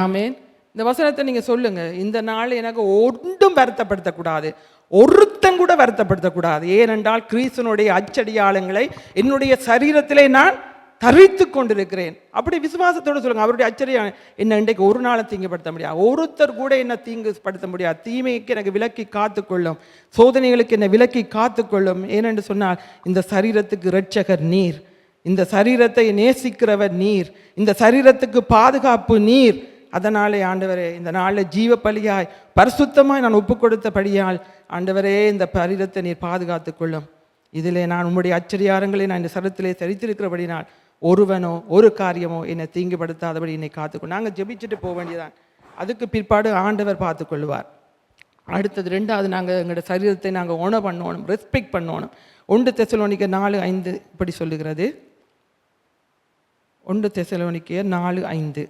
ஆமேன். இந்த வசனத்தை நீங்கள் சொல்லுங்கள். இந்த நாள் எனக்கு ஒன்றும் வருத்தப்படுத்தக்கூடாது, ஒருத்தம் கூட வருத்தப்படுத்தக்கூடாது. ஏனென்றால் கிறிஸ்துவனுடைய அச்சடியாளங்களை என்னுடைய சரீரத்திலே நான் தரித்து கொண்டிருக்கிறேன். அப்படி விசுவாசத்தோடு சொல்லுங்கள். அவருடைய அச்சடியாளம் என்ன இன்றைக்கு ஒரு நாளும் தீங்குபடுத்த முடியாது, ஒருத்தர் கூட என்ன தீங்குபடுத்த முடியாது. தீமைக்கு எனக்கு விலக்கி காத்துக்கொள்ளும், சோதனைகளுக்கு என்னை விலக்கி காத்துக்கொள்ளும். ஏனென்று சொன்னால் இந்த சரீரத்துக்கு இரட்சகர் நீர், இந்த சரீரத்தை நேசிக்கிறவர் நீர், இந்த சரீரத்துக்கு பாதுகாப்பு நீர். அதனாலே ஆண்டவரே இந்த நாளில் ஜீவ பலியாய் பரிசுத்தமாய் நான் ஒப்பு கொடுத்தபடியால் ஆண்டவரே இந்த சரீரத்தை நீர் பாதுகாத்து கொள்ளும். இதிலே நான் உம்முடைய அச்சரியாரங்களை நான் இந்த சரீரத்திலே சரித்திருக்கிறபடினால் ஒருவனோ ஒரு காரியமோ என்னை தீங்குபடுத்தாதபடி என்னை காத்துக்கொள்ளும். நாங்கள் ஜெபிச்சுட்டு போக வேண்டியதான், அதுக்கு பிற்பாடு ஆண்டவர் பார்த்து கொள்வார். அடுத்தது 2வது, நாங்கள் எங்களோட சரீரத்தை நாங்கள் ஓனர் பண்ணணும், ரெஸ்பெக்ட் பண்ணணும். 1 தெசலோனிக்கர் 4:5 இப்படி சொல்லுகிறது. 1 தெசலோனிக்கர் 4:5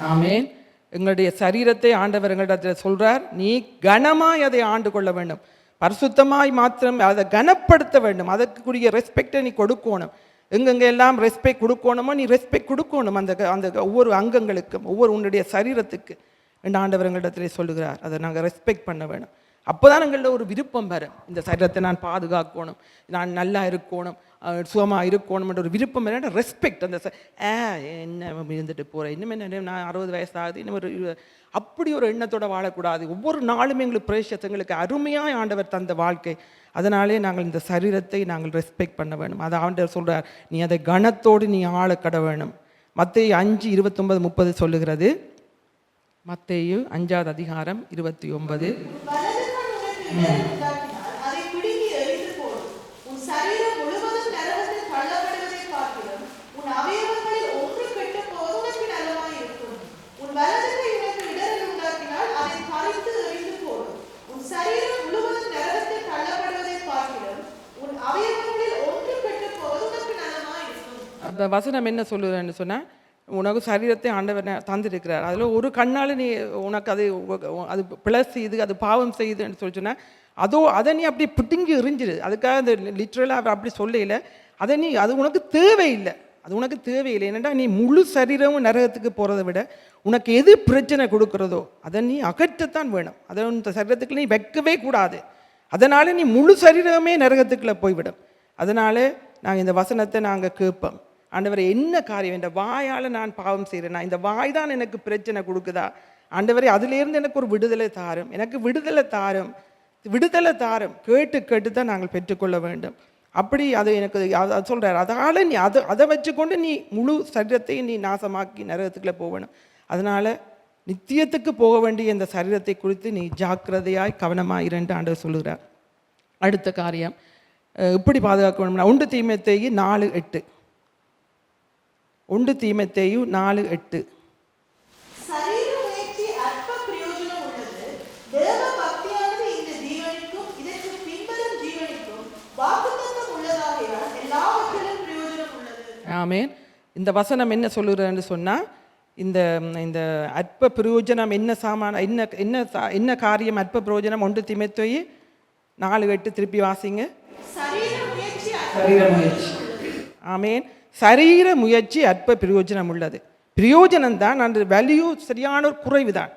ஆமேன். எங்களுடைய சரீரத்தை ஆண்டவர் எங்களிடத்தில் சொல்கிறார், நீ கனமாய் அதை ஆண்டு கொள்ள வேண்டும், பரிசுத்தமாய் மாத்திரம் அதை கனப்படுத்த வேண்டும். அதற்குரிய ரெஸ்பெக்டை நீ கொடுக்கணும். எங்கெங்கே எல்லாம் ரெஸ்பெக்ட் கொடுக்கணுமோ நீ ரெஸ்பெக்ட் கொடுக்கணும் அந்த அந்த ஒவ்வொரு அங்கங்களுக்கும், ஒவ்வொரு உன்னுடைய சரீரத்துக்கு என்று ஆண்டவர் எங்களிடத்திலே சொல்லுகிறார். அதை நாங்கள் ரெஸ்பெக்ட் பண்ண வேணும். அப்போ தான் எங்களில் ஒரு விருப்பம் வரும், இந்த சரீரத்தை நான் பாதுகாக்கணும், நான் நல்லா இருக்கணும், சுகமாக இருக்கணும் என்ற ஒரு விருப்பம் வரும். ரெஸ்பெக்ட், அந்த என்ன இருந்துட்டு போகிறேன், இன்னும் என்ன நான் 60 வயசு ஆகுது, இன்னும் ஒரு அப்படி ஒரு எண்ணத்தோடு வாழக்கூடாது. ஒவ்வொரு நாளுமே எங்களுக்கு பிரேஷஸ், எங்களுக்கு அருமையாக ஆண்டவர் தந்த வாழ்க்கை. அதனாலே நாங்கள் இந்த சரீரத்தை நாங்கள் ரெஸ்பெக்ட் பண்ண வேணும். அதை ஆண்டவர் சொல்கிறார், நீ அதை கனத்தோடு நீ ஆள கட வேணும். மத்தேயு 5:29-30 சொல்லுகிறது. மத்தேயு 5வது அதிகாரம் 29. அந்த வசனம் என்ன சொல்லுறேன்னு சொன்னால், உனக்கு சரீரத்தை ஆண்டவர் தந்திருக்கிறார், அதில் ஒரு கண்ணால் நீ உனக்கு அது பிளஸ் செய்யுது, அது பாவம் செய்யுதுன்னு சொல்லி சொன்னால் அதை நீ அப்படி பிடுங்கி எறிஞ்சிடு. அதுக்காக அந்த லிட்ரலாக அப்படி சொல்லல, அது உனக்கு தேவையில்லை, அது உனக்கு தேவையில்லை. என்னென்னா நீ முழு சரீரமும் நரகத்துக்கு போகிறத விட உனக்கு எது பிரச்சனை கொடுக்குறதோ அதை நீ அகற்றத்தான் வேணும். அதை இந்த சரீரத்துக்கு நீ வைக்கவே கூடாது. அதனால் நீ முழு சரீரமே நரகத்துக்குள்ளே போய்விடும். அதனால் நாங்கள் இந்த வசனத்தை நாங்கள் கேட்போம். ஆண்டவரை என்ன காரியம், இந்த வாயால் நான் பாவம் செய்கிறேன்னா, இந்த வாய் தான் எனக்கு பிரச்சனை கொடுக்குதா, ஆண்டவரை அதிலேருந்து எனக்கு ஒரு விடுதலை தாரும், எனக்கு விடுதலை தாரும், விடுதலை தாரும். கேட்டு தான் நாங்கள் பெற்றுக்கொள்ள வேண்டும். அப்படி அது எனக்கு அது சொல்கிறார். அதால் நீ அதை வச்சுக்கொண்டு நீ முழு சரீரத்தையும் நீ நாசமாக்கி நரகத்துக்குள்ளே போகணும். அதனால் நித்தியத்துக்கு போக வேண்டிய இந்த சரீரத்தை குறித்து நீ ஜாக்கிரதையாய் கவனமாக இரண்டு ஆண்டவர் சொல்லுகிறார். அடுத்த காரியம் இப்படி பாதுகாக்க வேணும்னா 1 தீமோத்தேயு 4:8. 1 தீமோத்தேயு 4:8. ஆமேன். இந்த வசனம் என்ன சொல்லுறன்னு சொன்னால், இந்த இந்த அற்ப பிரயோஜனம் என்ன சாமான என்ன என்ன என்ன காரியம் அற்ப பிரயோஜனம். 1 தீமோத்தேயு 4:8 திருப்பி வாசிங்க. ஆமேன். சரீர முயற்சி அற்ப பிரயோஜனம் உள்ளது. பிரயோஜனம் தான், அந்த வேல்யூ சரியான ஒரு குறைவு தான்,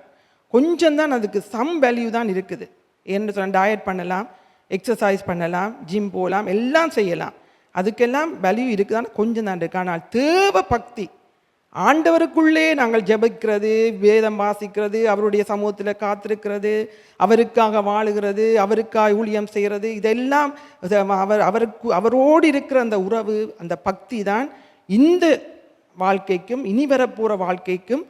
கொஞ்சம் தான், அதுக்கு சம் வேல்யூ தான் இருக்குது. என்ன சொன்னால் டயட் பண்ணலாம், எக்ஸசைஸ் பண்ணலாம், ஜிம் போகலாம், எல்லாம் செய்யலாம், அதுக்கெல்லாம் வேல்யூ இருக்குதான், கொஞ்சம் தான் இருக்கு. ஆனால் தேவ பக்தி, ஆண்டவருக்குள்ளே நாங்கள் ஜெபிக்கிறது, வேதம் வாசிக்கிறது, அவருடைய சமூகத்தில் காத்திருக்கிறது, அவருக்காக வாழுகிறது, அவருக்காக ஊழியம் செய்கிறது, இதெல்லாம் அவரோடு இருக்கிற அந்த உறவு, அந்த பக்தி தான் இந்த வாழ்க்கைக்கும் இனி வரப்போகிற வாழ்க்கைக்கும்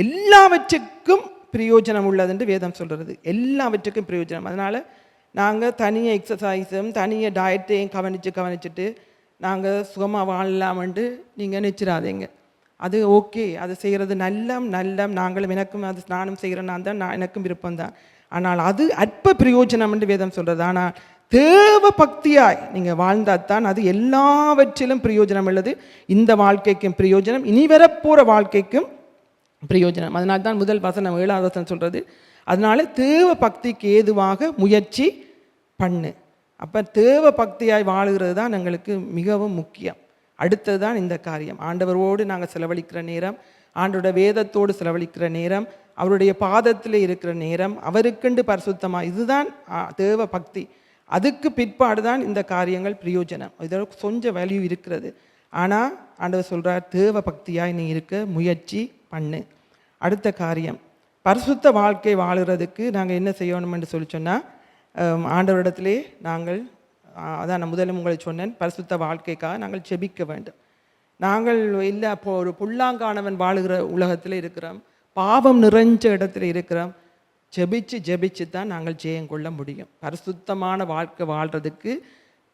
எல்லாவற்றுக்கும் பிரயோஜனம் உள்ளது என்று வேதம் சொல்கிறது. எல்லாவற்றுக்கும் பிரயோஜனம். அதனால் நாங்கள் தனியாக எக்ஸசைஸும் தனியாக டயட்டையும் கவனிச்சுட்டு நாங்கள் சுகமாக வாழலாம்ன்ட்டு நீங்கள் நினச்சிடாதீங்க. அது ஓகே, அது செய்கிறது நல்ல நாங்களும் எனக்கும் அது நானும் செய்கிறேன்னா தான் எனக்கும் விருப்பம்தான். ஆனால் அது அற்ப பிரயோஜனம் என்று வேதம் சொல்கிறது. ஆனால் தேவ பக்தியாய் நீங்கள் வாழ்ந்தால் தான் அது எல்லாவற்றிலும் பிரயோஜனம் உள்ளது. இந்த வாழ்க்கைக்கும் பிரயோஜனம், இனி வரப்போகிற வாழ்க்கைக்கும் பிரயோஜனம். அதனால் தான் முதல் வசனம் 7வது வசனம் சொல்கிறது, அதனால தேவ பக்திக்கு ஏதுவாக முயற்சி பண்ணு. அப்போ தேவ பக்தியாய் வாழுகிறது தான் எங்களுக்கு மிகவும் முக்கியம். அடுத்தது தான் இந்த காரியம். ஆண்டவரோடு நாங்கள் செலவழிக்கிற நேரம், ஆண்டோட வேதத்தோடு செலவழிக்கிற நேரம், அவருடைய பாதத்தில் இருக்கிற நேரம், அவருக்கென்று பரிசுத்தமாக, இதுதான் தேவ பக்தி. அதுக்கு பிற்பாடு தான் இந்த காரியங்கள் பிரயோஜனம். இதற்கு கொஞ்சம் வேல்யூ இருக்கிறது. ஆனால் ஆண்டவர் சொல்கிறார், தேவ பக்தியாய் நீ இருக்க முயற்சி பண்ணு. அடுத்த காரியம், பரிசுத்த வாழ்க்கை வாழுறதுக்கு நாங்கள் என்ன செய்யணும் என்று சொல்லி சொன்னால், ஆண்டவரிடத்திலே நாங்கள் அதான் நான் முதலும் உங்களை சொன்னேன், பரிசுத்த வாழ்க்கைக்காக நாங்கள் ஜெபிக்க வேண்டும். நாங்கள் இல்லை அப்போ ஒரு புல்லாங்கானவன் வாழுகிற உலகத்தில் இருக்கிறோம், பாவம் நிறைஞ்ச இடத்துல இருக்கிறோம். ஜெபிச்சு தான் நாங்கள் ஜெயம் கொள்ள முடியும். பரிசுத்தமான வாழ்க்கை வாழ்கிறதுக்கு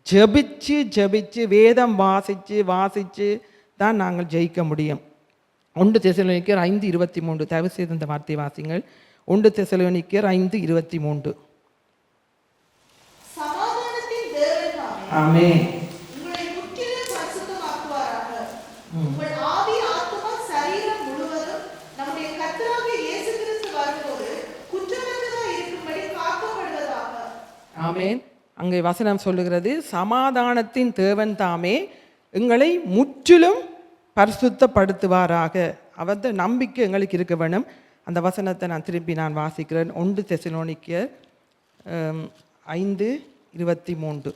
ஜெபிச்சு வேதம் வாசித்து தான் நாங்கள் ஜெயிக்க முடியும். 1 தெசலோனிக்கர் 5:23 தயவு செய்து இந்த வார்த்தை வாசிங்கள். 1 தெசலோனிக்கர் 5:23. ஆமென். உங்களை முற்றிலும் பரிசுத்தமாக்குவாராக. உங்கள் ஆவி, ஆத்துமா, சரீரம் முழுவதும் நம்முடைய கர்த்தராகிய இயேசு கிறிஸ்து வரும்போது குற்றமற்றதாக இருக்கும்படி காக்கப்படுவதாக. ஆமென். அங்கே வசனம் சொல்லுகிறது, சமாதானத்தின் தேவன் தாமே எங்களை முற்றிலும் பரிசுத்தப்படுத்துவாராக. அவரது நம்பிக்கை எங்களுக்கு இருக்க வேணும். அந்த வசனத்தை நான் திருப்பி வாசிக்கிறேன். 1 தெசலோனிக்கர் 5:23.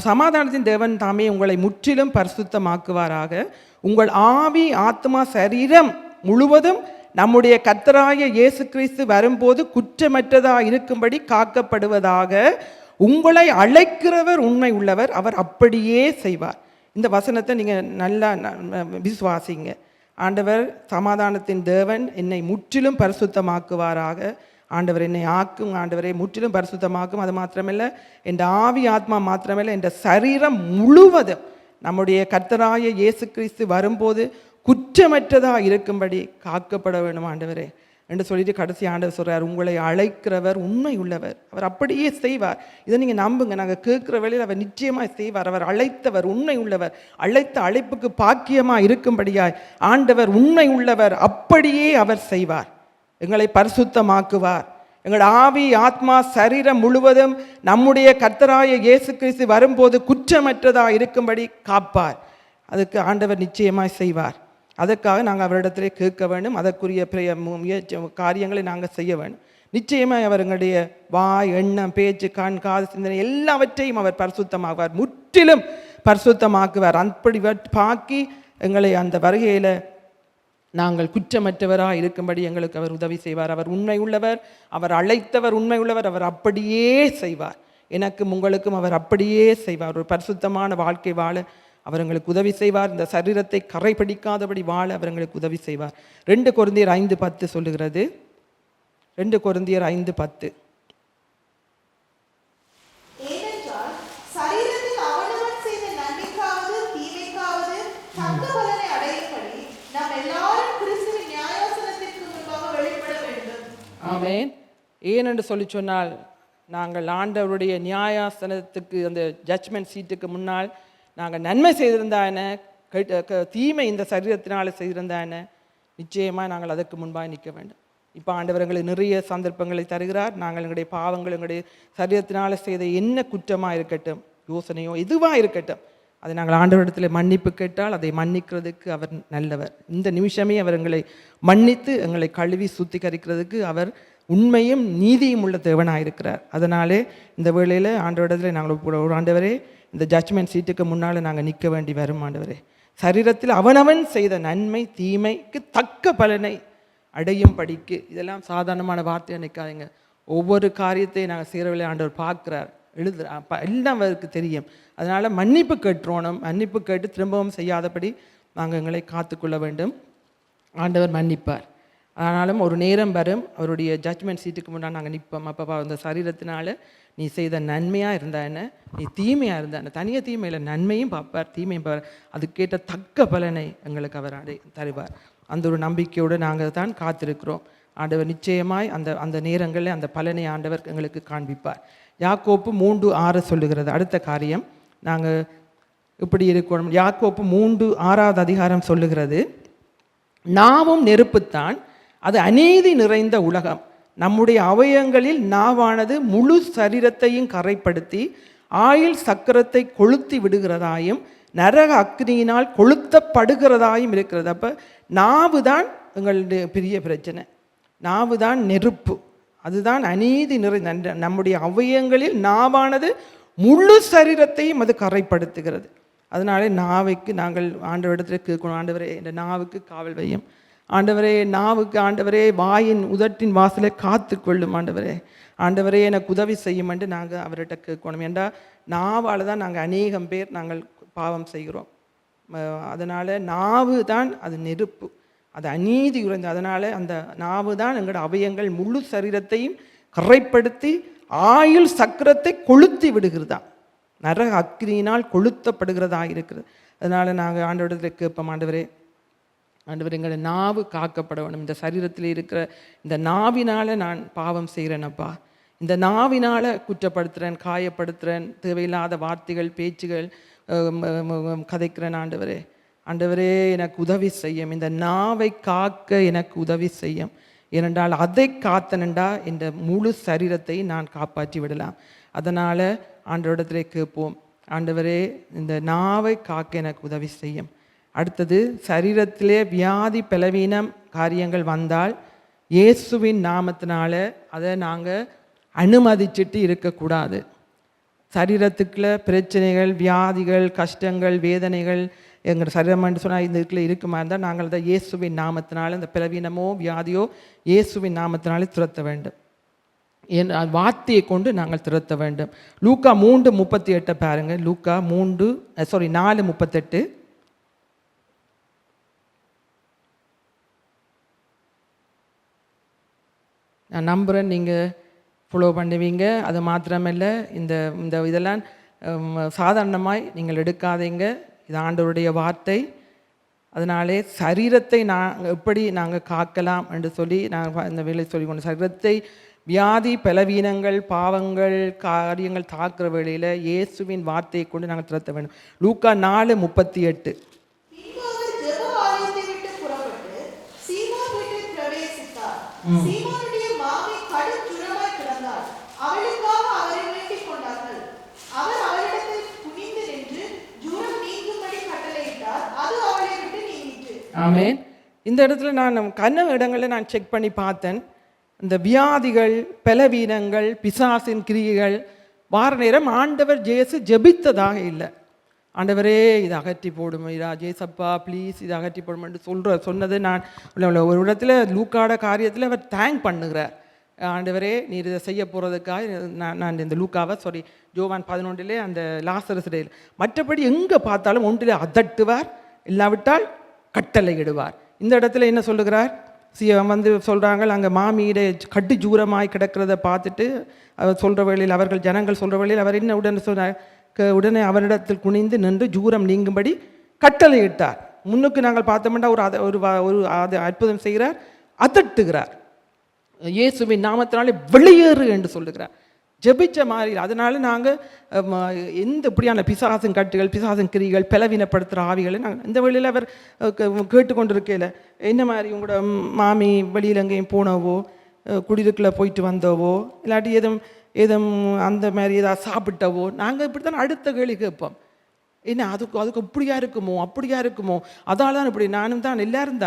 சமாதானத்தின் தேவன் தாமே உங்களை முற்றிலும் பரிசுத்தமாக்குவாராக. உங்கள் ஆவி, ஆத்மா, சரீரம் முழுவதும் நம்முடைய கர்த்தராகிய இயேசு கிறிஸ்து வரும்போது குற்றமற்றதாக இருக்கும்படி காக்கப்படுவதாக. உங்களை அழைக்கிறவர் உண்மை உள்ளவர், அவர் அப்படியே செய்வார். இந்த வசனத்தை நீங்கள் நல்லா விசுவாசிங்க. ஆண்டவர் சமாதானத்தின் தேவன் என்னை முற்றிலும் பரிசுத்தமாக்குவாராக. ஆண்டவர் என்னை ஆக்கும், ஆண்டவரை முற்றிலும் பரிசுத்தமாக்கும். அது மாத்திரமல்ல, என் ஆவி, ஆத்மா மாத்திரமல்ல, என் சரீரம் முழுவதும் நம்முடைய கர்த்தராகிய இயேசு கிறிஸ்து வரும்போது குற்றமற்றதாக இருக்கும்படி காக்கப்பட வேணும் ஆண்டவரே என்று சொல்லிட்டு கடைசி ஆண்டவர் சொல்கிறார், உங்களை அழைக்கிறவர் உண்மை உள்ளவர், அவர் அப்படியே செய்வார். இதை நீங்கள் நம்புங்க. நாங்கள் கேட்குற வேளையில் அவர் நிச்சயமாக செய்வார். அவர் அழைத்தவர் உண்மை உள்ளவர், அழைத்த அழைப்புக்கு பாக்கியமாக இருக்கும்படியாய் ஆண்டவர் உண்மை உள்ளவர், அப்படியே அவர் செய்வார். எங்களை பரிசுத்தமாக்குவார். எங்கள் ஆவி, ஆத்மா, சரீரம் முழுவதும் நம்முடைய கர்த்தராகிய இயேசு கிறிஸ்து வரும்போது குற்றமற்றதாக இருக்கும்படி காப்பார். அதுக்கு ஆண்டவர் நிச்சயமாய் செய்வார். அதற்காக நாங்கள் அவரிடத்திலே கேட்க வேண்டும். அதற்குரிய முயற்சி காரியங்களை நாங்கள் செய்ய வேண்டும். நிச்சயமாக அவர் எங்களுடைய வாய், எண்ணம், பேச்சு, கண், காது, சிந்தனை எல்லாவற்றையும் அவர் பரிசுத்தமாக்குவார், முற்றிலும் பரிசுத்தமாக்குவார். அப்படி பாக்கி எங்களை அந்த வருகையில் நாங்கள் குற்றமற்றவராக இருக்கும்படி எங்களுக்கு அவர் உதவி செய்வார். அவர் உண்மை உள்ளவர், அவர் அழைத்தவர் உண்மை உள்ளவர், அவர் அப்படியே செய்வார். எனக்கும் உங்களுக்கும் அவர் அப்படியே செய்வார். ஒரு பரிசுத்தமான வாழ்க்கை வாழ அவர் எங்களுக்கு உதவி செய்வார். இந்த சரீரத்தை கரை பிடிக்காதபடி வாழ அவர் எங்களுக்கு உதவி செய்வார். 2 கொரிந்தியர் 5:10 சொல்லுகிறது. 2 கொரிந்தியர் 5:10. ஆமென். ஏனென்று சொல்லி சொன்னால், நாங்கள் ஆண்டவருடைய நியாயாசனத்துக்கு, அந்த ஜட்ஜ்மெண்ட் சீட்டுக்கு முன்னால் நாங்கள் நன்மை செய்திருந்தான, தீமை இந்த சரீரத்தினால் செய்திருந்தான, நிச்சயமாக நாங்கள் அதற்கு முன்பாக நிற்க வேண்டும். இப்போ ஆண்டவர் எங்களுக்கு நிறைய சந்தர்ப்பங்களை தருகிறார். நாங்கள் எங்களுடைய பாவங்கள், எங்களுடைய சரீரத்தினால் செய்த என்ன குற்றமாக இருக்கட்டும், யோசனையோ எதுவாக இருக்கட்டும், அதை நாங்கள் ஆண்டவரிடத்தில் மன்னிப்பு கேட்டால் அதை மன்னிக்கிறதுக்கு அவர் நல்லவர். இந்த நிமிஷமே அவர் எங்களை மன்னித்து எங்களை கழுவி சுத்திகரிக்கிறதுக்கு அவர் உண்மையும் நீதியும் உள்ள தேவனாக இருக்கிறார். அதனாலே இந்த வேளையில் ஆண்டவரிடத்தில் நாங்கள் ஆண்டவரே, இந்த ஜட்ஜ்மெண்ட் சீட்டுக்கு முன்னால் நாங்கள் நிற்க வேண்டி வரும் ஆண்டவரே. சரீரத்தில் அவனவன் செய்த நன்மை தீமைக்கு தக்க பலனை அடையும் படிக்கு. இதெல்லாம் சாதாரணமான வார்த்தை நினைக்காதீங்க. ஒவ்வொரு காரியத்தையும் நாங்கள் செய்கிறவர்களே ஆண்டவர் பார்க்குறார், எழுதுறார், எல்லாம் அவருக்கு தெரியும். அதனால் மன்னிப்பு கேட்டுறோணும். மன்னிப்பு கேட்டு திரும்பவும் செய்யாதபடி நாங்கள் எங்களை காத்துக்கொள்ள வேண்டும். ஆண்டவர் மன்னிப்பார். ஆனாலும் ஒரு நேரம் வரும், அவருடைய ஜட்ஜ்மெண்ட் சீட்டுக்கு முன்னாடி நாங்கள் நிற்போம். அப்போ அந்த சரீரத்தினால நீ செய்த நன்மையாக இருந்தா என்ன, நீ தீமையாக இருந்தா என்ன, தனியாக தீமையில் நன்மையும் பார்ப்பார், தீமையும் பார்ப்பார். அதுக்கேற்ற தக்க பலனை எங்களுக்கு அவர் தருவார். அந்த ஒரு நம்பிக்கையோடு நாங்கள் தான் காத்திருக்கிறோம். ஆண்டவர் நிச்சயமாய் அந்த அந்த நேரங்களில் அந்த பலனை ஆண்டவர் எங்களுக்கு காண்பிப்பார். யாக்கோப்பு 3:6 சொல்லுகிறது அடுத்த காரியம். நாங்கள் இப்படி இருக்கணும். யாக்கோப்பு 3:6 அதிகாரம் சொல்லுகிறது, நாவும் நெருப்புத்தான், அது அநீதி நிறைந்த உலகம். நம்முடைய அவயங்களில் நாவானது முழு சரீரத்தையும் கரைப்படுத்தி ஆயில் சக்கரத்தை கொளுத்தி விடுகிறதாயும் நரக அக்னியினால் கொளுத்தப்படுகிறதாயும் இருக்கிறது. அப்போ நாவு தான் எங்களுடைய பெரிய பிரச்சனை. நாவு தான் நெருப்பு, அதுதான் அநீதி நிறைந்த. நம்முடைய அவயங்களில் நாவானது முழு சரீரத்தையும் அது கரைப்படுத்துகிறது. அதனாலே நாவைக்கு நாங்கள் ஆண்டவரிடத்தில் கேட்கணும், ஆண்டவரே இந்த நாவுக்கு காவல் வையும், ஆண்டவரே நாவுக்கு, ஆண்டவரே வாயின் உதட்டின் வாசலை காத்து கொள்ளும், ஆண்டவரே எனக்கு உதவி செய்யும் என்று நாங்கள் அவர்கிட்ட கேட்கணும். ஏண்டா நாவால் தான் நாங்கள் அநேகம் பேர் நாங்கள் பாவம் செய்கிறோம். அதனால் நாவு தான் அது நெருப்பு, அது அநீதி உறைந்த. அதனால் அந்த நாவு தான் எங்களோட அவயங்கள் முழு சரீரத்தையும் கரைப்படுத்தி ஆயுள் சக்கரத்தை கொளுத்தி விடுகிறதா, நரக அக்னியினால் கொளுத்தப்படுகிறதா இருக்கிறது. அதனால் நாங்கள் ஆண்டவரிடத்தில் கேட்போம், ஆண்டவரே எங்களை நாவு காக்கப்பட வேண்டும். இந்த சரீரத்தில் இருக்கிற இந்த நாவினால் நான் பாவம் செய்கிறேனப்பா, இந்த நாவினால் குற்றப்படுத்துகிறேன், காயப்படுத்துகிறேன், தேவையில்லாத வார்த்தைகள் பேச்சுகள் கதைக்கிறேன். ஆண்டவரே எனக்கு உதவி செய்யும், இந்த நாவை காக்க எனக்கு உதவி செய்யும். ஏனென்றால் அதை காத்தனண்டா இந்த முழு சரீரத்தை நான் காப்பாற்றி விடலாம். அதனால் ஆண்டவரிடத்திலே கேட்போம், ஆண்டவரே இந்த நாவை காக்க எனக்கு உதவி செய்யும். அடுத்தது, சரீரத்திலே வியாதி பலவீனம் காரியங்கள் வந்தால் இயேசுவின் நாமத்தினால அதை நாங்கள் அனுமதிச்சுட்டு இருக்கக்கூடாது. சரீரத்துக்குள்ள பிரச்சனைகள், வியாதிகள், கஷ்டங்கள், வேதனைகள் எங்கள் சரீரம் சொன்னால் இந்த இதுக்குள்ள இருக்குமா இருந்தால் நாங்கள் அதை இயேசுவின் நாமத்தினால, இந்த பலவீனமோ வியாதியோ இயேசுவின் நாமத்தினாலே துரத்த வேண்டும். வார்த்தையை கொண்டு நாங்கள் துரத்த வேண்டும். லூக்கா 3:38 பாருங்கள். லூக்கா 4:38. நான் நம்புகிறேன் நீங்கள் ஃபாலோ பண்ணுவீங்க. அது மாத்திரமில்லை, இந்த இந்த இதெல்லாம் சாதாரணமாய் நீங்கள் எடுக்காதீங்க. இது ஆண்டவருடைய வார்த்தை. அதனாலே சரீரத்தை எப்படி நாங்கள் காக்கலாம் என்று சொல்லி நாங்கள் இந்த வேலை சொல்லிக்கொண்டு, சரீரத்தை வியாதி பலவீனங்கள் பாவங்கள் காரியங்கள் தாக்குற வேளையில் இயேசுவின் வார்த்தையை கொண்டு நாங்கள் துரத்த வேண்டும். லூக்கா 4:38. ஆமென். இந்த இடத்துல நான் கண்ண இடங்களில் நான் செக் பண்ணி பார்த்தேன். இந்த வியாதிகள் பலவீனங்கள் பிசாசின் கிரியைகள் வார நேரம் ஆண்டவர் ஜேசு ஜெபித்ததாக இல்லை. ஆண்டவரே இதை அகற்றி போடும், இதா ஜேசப்பா ப்ளீஸ் இதை அகற்றி போடுமென்று சொன்னது நான் ஒரு இடத்துல லூக்காட காரியத்தில் அவர் தேங்க் பண்ணுகிறார். ஆண்டவரே நீர் இதை செய்ய போகிறதுக்காக நான் இந்த லூக்காவை ஜோவான் 11 அந்த லாசரஸ் டேயில், மற்றபடி எங்கே பார்த்தாலும் ஒன்றில் அதட்டுவார், இல்லாவிட்டால் கட்டளையிடுவார். இந்த இடத்துல என்ன சொல்லுகிறார், சொல்கிறாங்க, அங்கே மாமியிட கட்டு ஜூரமாய் கிடக்கிறத பார்த்துட்டு அவர் சொல்கிற வேளையில், அவர்கள் ஜனங்கள் சொல்கிற வேளையில் அவர் என்ன உடனே சொன்னார், உடனே அவரிடத்தில் குனிந்து நின்று ஜூரம் நீங்கும்படி கட்டளையிட்டார். முன்னுக்கு நாங்கள் பார்த்தோம்னா ஒரு அற்புதம் செய்கிறார், அதட்டுகிறார், இயேசுவின் நாமத்தினாலே வெளியேறு என்று சொல்லுகிறார், ஜெபிச்ச மாதிரி. அதனால நாங்கள் எந்த இப்படியான பிசாசின் கட்டுகள் பிசாசின் கிரிகள் பலவீனப்படுத்துகிற ஆவிகளை நாங்கள் இந்த வழியில் அவர் கேட்டுக்கொண்டிருக்கையில், என்ன மாதிரி உங்களோட மாமி வெளியில் எங்கேயும் போனவோ குடியிருக்குள்ளே போயிட்டு வந்தவோ இல்லாட்டி எதுவும் அந்த மாதிரி ஏதாவது சாப்பிட்டவோ நாங்கள் இப்படி தான் அடுத்த கேள்வி கேட்போம். என்ன அதுக்கு அப்படியா இருக்குமோ அதால் தான் இப்படி. நானும் தான் எல்லாரும்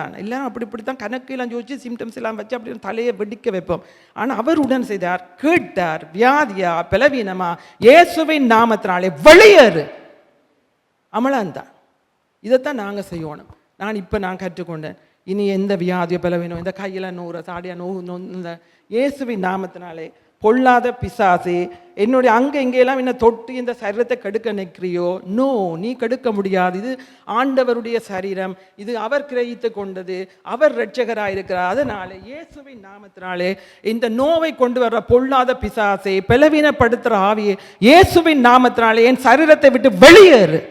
இப்படி தான் கணக்கெல்லாம் யோசிச்சு சிம்டம்ஸ் எல்லாம் வச்சு அப்படி தலையை வெடிக்க வைப்போம். ஆனால் அவர் உடன் செய்தார், கேட்டார், வியாதியா பலவீனமா இயேசுவின் நாமத்தினாலே வெளியேறு, அமலாந்தான். இதைத்தான் நாங்கள் செய்யணும். நான் கற்றுக்கொண்டேன். இனி எந்த வியாதியோ பலவீனம், இந்த கையில் நோற சாடியா இந்த இயேசுவின் நாமத்தினாலே பொல்லாத பிசாசு, என்னுடைய அங்கே இங்கெல்லாம் என்ன தொட்டு இந்த சரீரத்தை கெடுக்க நிற்கிறியோ? நோ, நீ கெடுக்க முடியாது. இது ஆண்டவருடைய சரீரம், இது அவர் கிரகித்து கொண்டது, அவர் இரட்சகராக இருக்கிறார். அதனால இயேசுவின் நாமத்தினாலே இந்த நோவை கொண்டு வர்ற பொல்லாத பிசாசை, பலவீனப்படுத்துகிற ஆவியை இயேசுவின் நாமத்தினாலே என் சரீரத்தை விட்டு வெளியேறு.